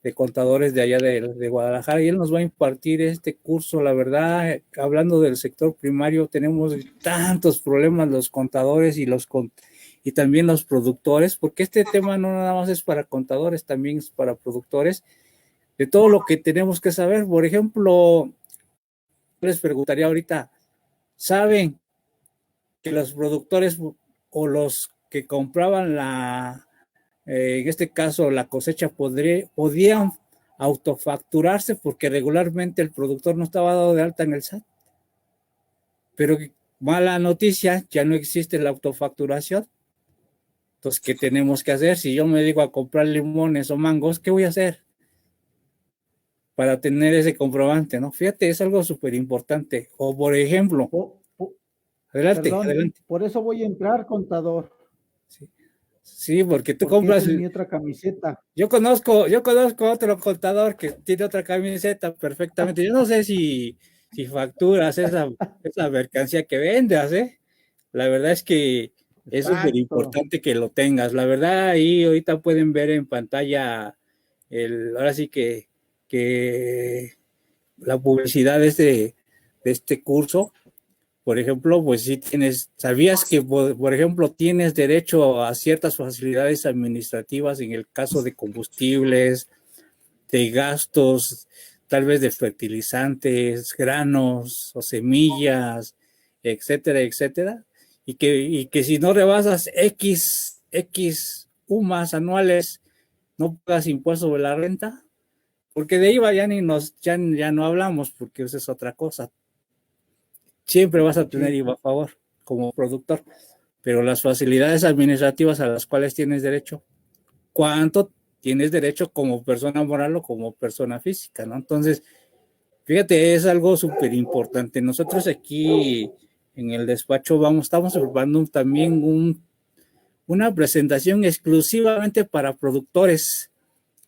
de contadores de allá de Guadalajara, y él nos va a impartir este curso. La verdad, hablando del sector primario, tenemos tantos problemas los contadores y también los productores, porque este tema no nada más es para contadores, también es para productores, de todo lo que tenemos que saber. Por ejemplo, les preguntaría ahorita, ¿saben que los productores o los que compraban en este caso la cosecha, podían autofacturarse porque regularmente el productor no estaba dado de alta en el SAT? Pero mala noticia, ya no existe la autofacturación. Entonces, ¿qué tenemos que hacer? Si yo me digo a comprar limones o mangos, ¿qué voy a hacer para tener ese comprobante, no? Fíjate, es algo súper importante. O por ejemplo, adelante. Por eso voy a entrar, contador. Sí, porque tú compras. Esa es mi otra camiseta. Yo conozco otro contador que tiene otra camiseta perfectamente. Yo no sé si facturas esa mercancía que vendas, ¿eh? La verdad es que es súper importante que lo tengas. La verdad, ahí ahorita pueden ver en pantalla ahora sí que la publicidad de este curso. Por ejemplo, pues si ¿sabías que, por ejemplo, tienes derecho a ciertas facilidades administrativas en el caso de combustibles, de gastos, tal vez de fertilizantes, granos o semillas, etcétera, etcétera? Y que si no rebasas X UMAS anuales, no pagas impuesto sobre la renta, porque de IVA ya no hablamos, porque eso es otra cosa. Siempre vas a tener IVA a favor como productor, pero las facilidades administrativas a las cuales tienes derecho, ¿cuánto tienes derecho como persona moral o como persona física, ¿no? Entonces, fíjate, es algo súper importante. Nosotros aquí en el despacho estamos preparando también una presentación exclusivamente para productores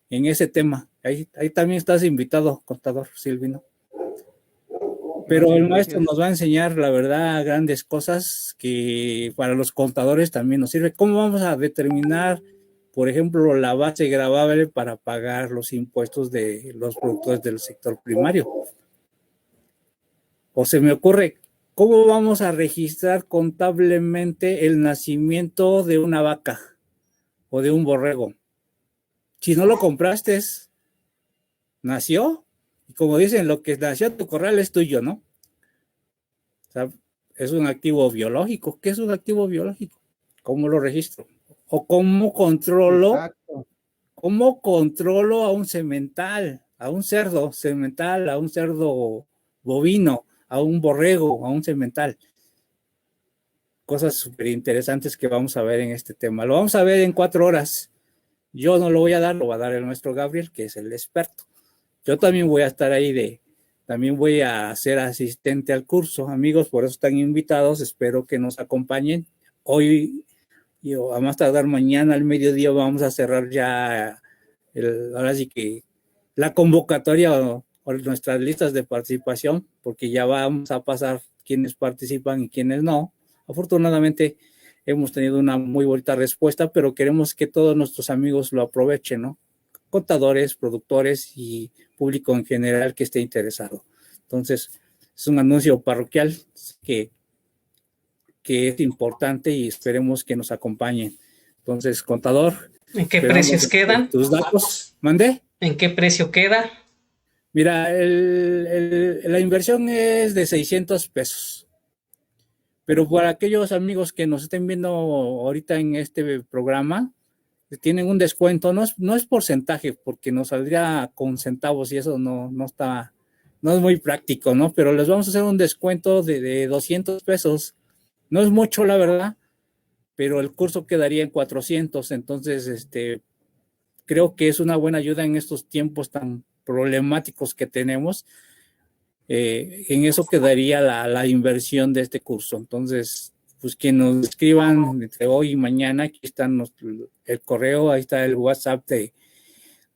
en ese tema. Ahí también estás invitado, contador Silvino. Pero el maestro nos va a enseñar, la verdad, grandes cosas que para los contadores también nos sirve. ¿Cómo vamos a determinar, por ejemplo, la base gravable para pagar los impuestos de los productores del sector primario? O se me ocurre, ¿cómo vamos a registrar contablemente el nacimiento de una vaca o de un borrego? Si no lo compraste, nació. Y como dicen, lo que nació en tu corral es tuyo, ¿no? O sea, es un activo biológico. ¿Qué es un activo biológico? ¿Cómo lo registro? ¿O cómo controlo? Exacto. ¿Cómo controlo a un semental, a un cerdo semental, a un cerdo bovino, a un borrego, a un semental? Cosas súper interesantes que vamos a ver en este tema. Lo vamos a ver en 4 horas. Yo no lo voy a dar, lo va a dar el maestro Gabriel, que es el experto. Yo también voy a estar ahí también voy a ser asistente al curso. Amigos, por eso están invitados. Espero que nos acompañen. Hoy, y a más tardar mañana al mediodía, vamos a cerrar ya ahora sí que la convocatoria o nuestras listas de participación, porque ya vamos a pasar quienes participan y quienes no. Afortunadamente hemos tenido una muy bonita respuesta, pero queremos que todos nuestros amigos lo aprovechen, ¿no? Contadores, productores y público en general que esté interesado. Entonces, es un anuncio parroquial que es importante y esperemos que nos acompañen. Entonces, contador, ¿En qué precios quedan? tus datos, ¿mandé? ¿En qué precio queda? Mira, la inversión es de 600 pesos. Pero para aquellos amigos que nos estén viendo ahorita en este programa, tienen un descuento, no es porcentaje, porque nos saldría con centavos y eso no es muy práctico, ¿no? Pero les vamos a hacer un descuento de 200 pesos. No es mucho, la verdad, pero el curso quedaría en 400. Entonces, creo que es una buena ayuda en estos tiempos tan problemáticos que tenemos. En eso quedaría la inversión de este curso. Entonces, pues que nos escriban entre hoy y mañana, aquí está el correo, ahí está el WhatsApp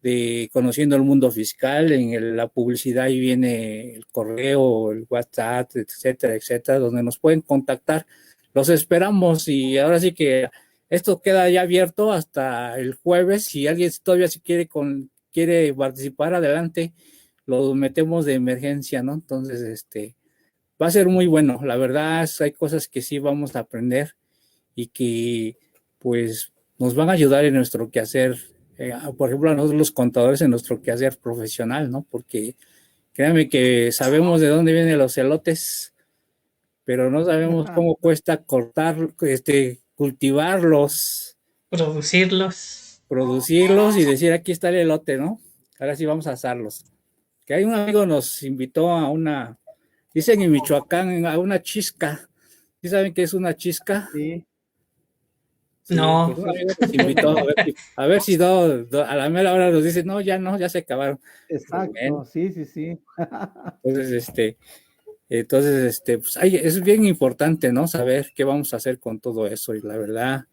de Conociendo el Mundo Fiscal, la publicidad ahí viene el correo, el WhatsApp, etcétera, etcétera, donde nos pueden contactar. Los esperamos y ahora sí que esto queda ya abierto hasta el jueves. Si alguien todavía si quiere participar, adelante, lo metemos de emergencia, ¿no? Entonces, va a ser muy bueno. La verdad, hay cosas que sí vamos a aprender y que, pues, nos van a ayudar en nuestro quehacer. Por ejemplo, a nosotros los contadores en nuestro quehacer profesional, ¿no? Porque créanme que sabemos de dónde vienen los elotes, pero no sabemos cómo cuesta cortar, cultivarlos, producirlos y decir, aquí está el elote, ¿no? Ahora sí vamos a asarlos. Que hay un amigo nos invitó dicen en Michoacán, a una chisca. ¿Sí saben qué es una chisca? Sí. Sí, No. pues un amigo nos invitó a ver si a la mera hora nos dice, no, ya se acabaron. Exacto, sí, sí, sí. Entonces, pues es bien importante, ¿no? Saber qué vamos a hacer con todo eso. Y la verdad,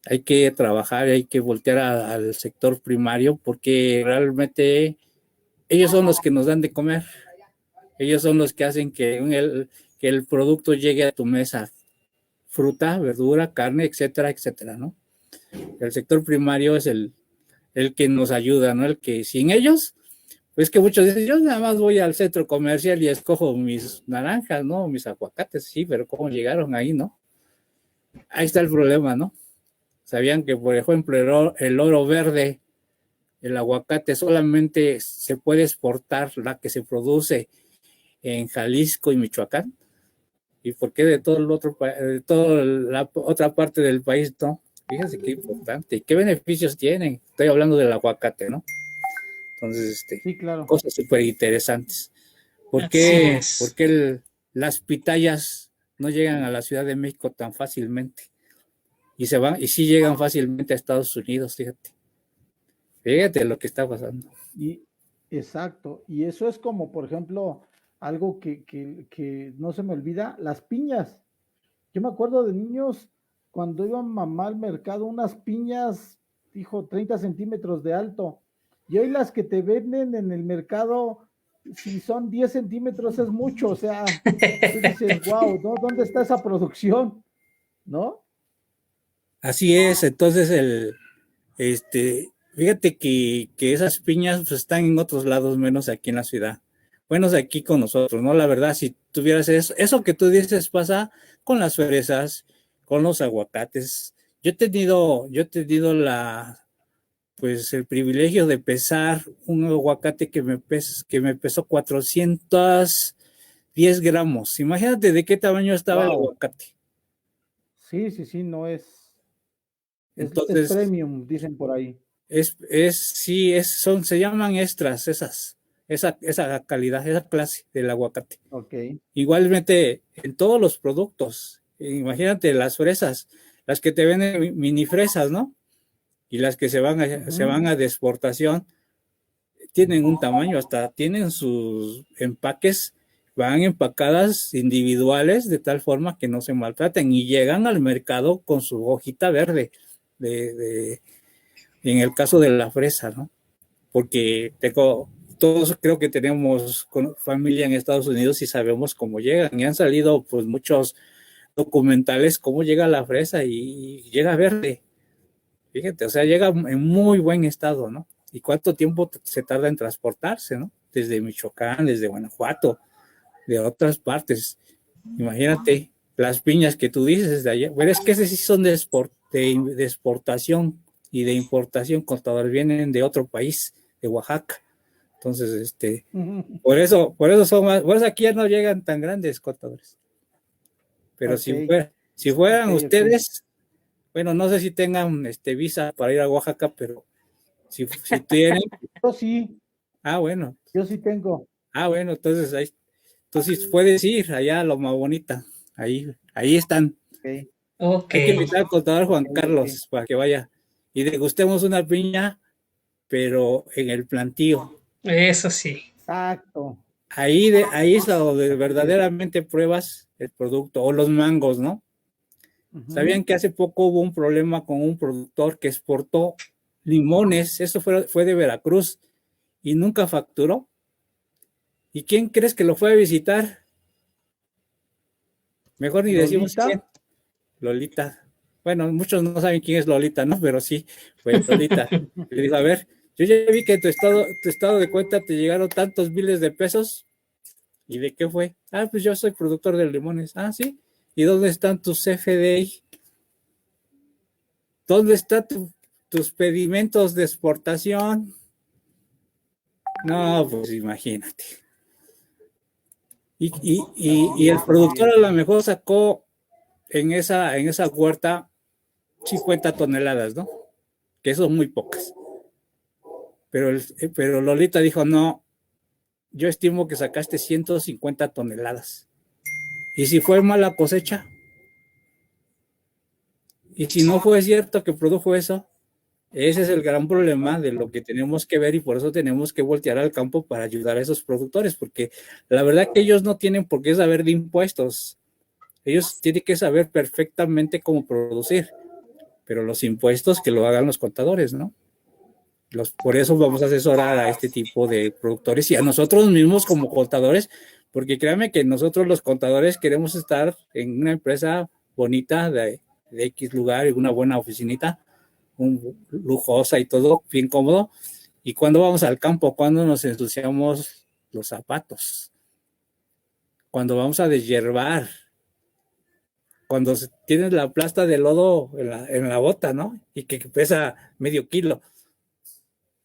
hay que trabajar, hay que voltear al sector primario, porque realmente ellos son los que nos dan de comer. Ellos son los que hacen que el producto llegue a tu mesa. Fruta, verdura, carne, etcétera, etcétera, ¿no? El sector primario es el que nos ayuda, ¿no? El que sin ellos, pues que muchos dicen, yo nada más voy al centro comercial y escojo mis naranjas, ¿no? Mis aguacates, sí, pero ¿cómo llegaron ahí, no? Ahí está el problema, ¿no? Sabían que, por ejemplo, el oro verde, el aguacate solamente se puede exportar la que se produce en Jalisco y Michoacán. ¿Y por qué de toda la otra parte del país no? Fíjense qué importante. ¿Qué beneficios tienen? Estoy hablando del aguacate, ¿no? Entonces, Sí, claro. cosas súper interesantes. ¿Por Así qué, es. las pitayas no llegan a la Ciudad de México tan fácilmente? Y sí llegan fácilmente a Estados Unidos, fíjate. Fíjate lo que está pasando. Y exacto. Y eso es como, por ejemplo, algo que no se me olvida, las piñas. Yo me acuerdo de niños cuando iba mamá al mercado, unas piñas, dijo, 30 centímetros de alto. Y hoy las que te venden en el mercado, si son 10 centímetros es mucho. O sea, tú dices, wow, ¿no? ¿Dónde está esa producción? ¿No? Así es, entonces fíjate que esas piñas pues, están en otros lados menos aquí en la ciudad. Bueno, aquí con nosotros, ¿no? La verdad, si tuvieras eso que tú dices pasa con las fresas, con los aguacates. Yo he tenido pues el privilegio de pesar un aguacate que me pesó 10 gramos. Imagínate de qué tamaño estaba el Wow. aguacate. Sí, no es Entonces, premium, dicen por ahí. se llaman extras esa calidad, esa clase del aguacate. Ok. Igualmente en todos los productos. Imagínate las fresas, las que te venden mini fresas, ¿no? Y las que se van a de exportación, tienen un tamaño, hasta tienen sus empaques, van empacadas individuales de tal forma que no se maltraten y llegan al mercado con su hojita verde, en el caso de la fresa, ¿no? Porque todos creo que tenemos familia en Estados Unidos y sabemos cómo llegan, y han salido pues muchos documentales cómo llega la fresa y llega verde. Fíjate, o sea, llega en muy buen estado, ¿no? ¿Y cuánto tiempo se tarda en transportarse, ¿no? Desde Michoacán, desde Guanajuato, de otras partes. Imagínate las piñas que tú dices de allá. Pero es que esas sí son de exportación y de importación, contadores, vienen de otro país, de Oaxaca. Entonces, por eso aquí ya no llegan tan grandes contadores. Pero Okay. si fueran ustedes, bueno, no sé si tengan visa para ir a Oaxaca, pero si tienen. Yo sí. Ah, bueno. Yo sí tengo. Ah, bueno, entonces puedes ir allá a Loma Bonita. Ahí están. Okay. Hay que invitar al contador Juan Carlos para que vaya y degustemos una piña, pero en el plantío. Eso sí. Exacto. Ahí es donde verdaderamente pruebas el producto, o los mangos, ¿no? ¿Sabían que hace poco hubo un problema con un productor que exportó limones? Eso fue de Veracruz y nunca facturó. ¿Y quién crees que lo fue a visitar? Mejor ni decimos quién. Lolita. Bueno, muchos no saben quién es Lolita, ¿no? Pero sí, fue Lolita. Le dijo, a ver, yo ya vi que tu estado de cuenta te llegaron tantos miles de pesos. ¿Y de qué fue? Ah, pues yo soy productor de limones. Ah, sí. ¿Y dónde están tus CFDI? ¿Dónde están tus pedimentos de exportación? No, pues imagínate. Y el productor a lo mejor sacó en esa huerta 50 toneladas, ¿no? Que son muy pocas. Pero Lolita dijo, no, yo estimo que sacaste 150 toneladas. ¿Y si fue mala cosecha? ¿Y si no fue cierto que produjo eso? Ese es el gran problema de lo que tenemos que ver, y por eso tenemos que voltear al campo para ayudar a esos productores, porque la verdad que ellos no tienen por qué saber de impuestos. Ellos tienen que saber perfectamente cómo producir, pero los impuestos que lo hagan los contadores, ¿no? Por eso vamos a asesorar a este tipo de productores y a nosotros mismos como contadores, porque créanme que nosotros los contadores queremos estar en una empresa bonita de X lugar, en una buena oficinita, lujosa y todo, bien cómodo. Y cuando vamos al campo, cuando nos ensuciamos los zapatos, cuando vamos a deshiervar, cuando tienes la plasta de lodo en la bota, ¿no? Y que pesa medio kilo.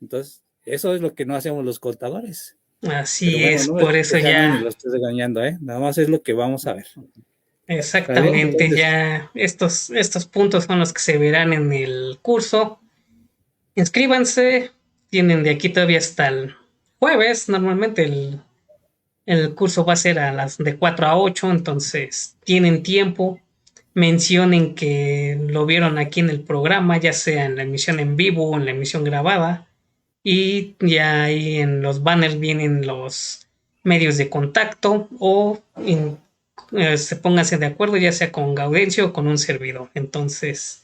Entonces, eso es lo que no hacemos los contadores. Así bueno, es, no por eso ya. Ni lo estoy regañando, ¿eh? Nada más es lo que vamos a ver. Exactamente, entonces, ya estos puntos son los que se verán en el curso. Inscríbanse, tienen de aquí todavía hasta el jueves. Normalmente el curso va a ser a las de 4 a 8, entonces tienen tiempo. Mencionen que lo vieron aquí en el programa, ya sea en la emisión en vivo o en la emisión grabada. Y ya ahí en los banners vienen los medios de contacto o se pónganse de acuerdo ya sea con Gaudencio o con un servidor. Entonces,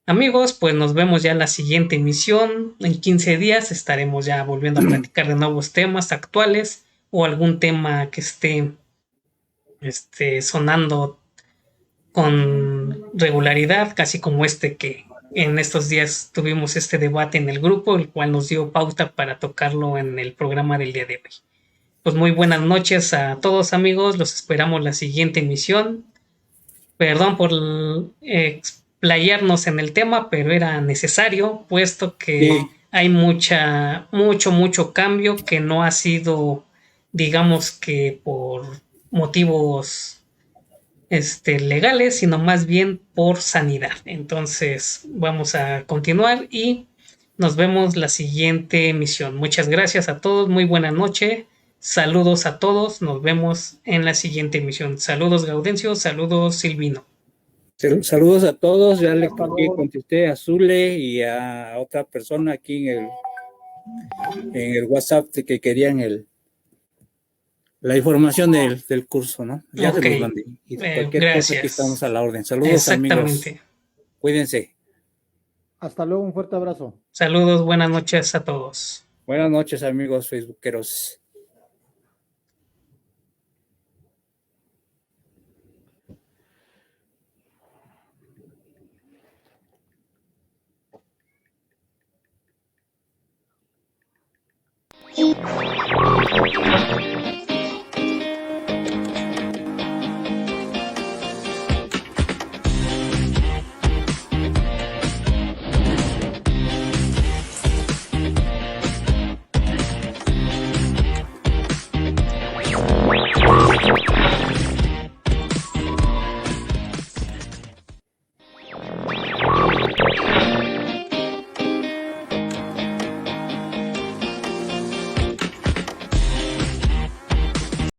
amigos, pues nos vemos ya en la siguiente emisión. En 15 días estaremos ya volviendo a platicar de nuevos temas actuales o algún tema que esté sonando con regularidad, casi como que en estos días tuvimos este debate en el grupo, el cual nos dio pauta para tocarlo en el programa del día de hoy. Pues muy buenas noches a todos, amigos, los esperamos la siguiente emisión. Perdón por explayarnos en el tema, pero era necesario, puesto que hay mucho cambio que no ha sido, digamos que por motivos legales, sino más bien por sanidad. Entonces, vamos a continuar y nos vemos la siguiente emisión. Muchas gracias a todos, muy buena noche. Saludos a todos, nos vemos en la siguiente emisión. Saludos Gaudencio, saludos Silvino. Saludos a todos, ya le contesté a Zule y a otra persona aquí en el WhatsApp de que querían la información del curso, ¿no? Ya se los mandé. Y cualquier cosa aquí estamos a la orden. Saludos, amigos. Cuídense. Hasta luego, un fuerte abrazo. Saludos, buenas noches a todos. Buenas noches, amigos facebookeros.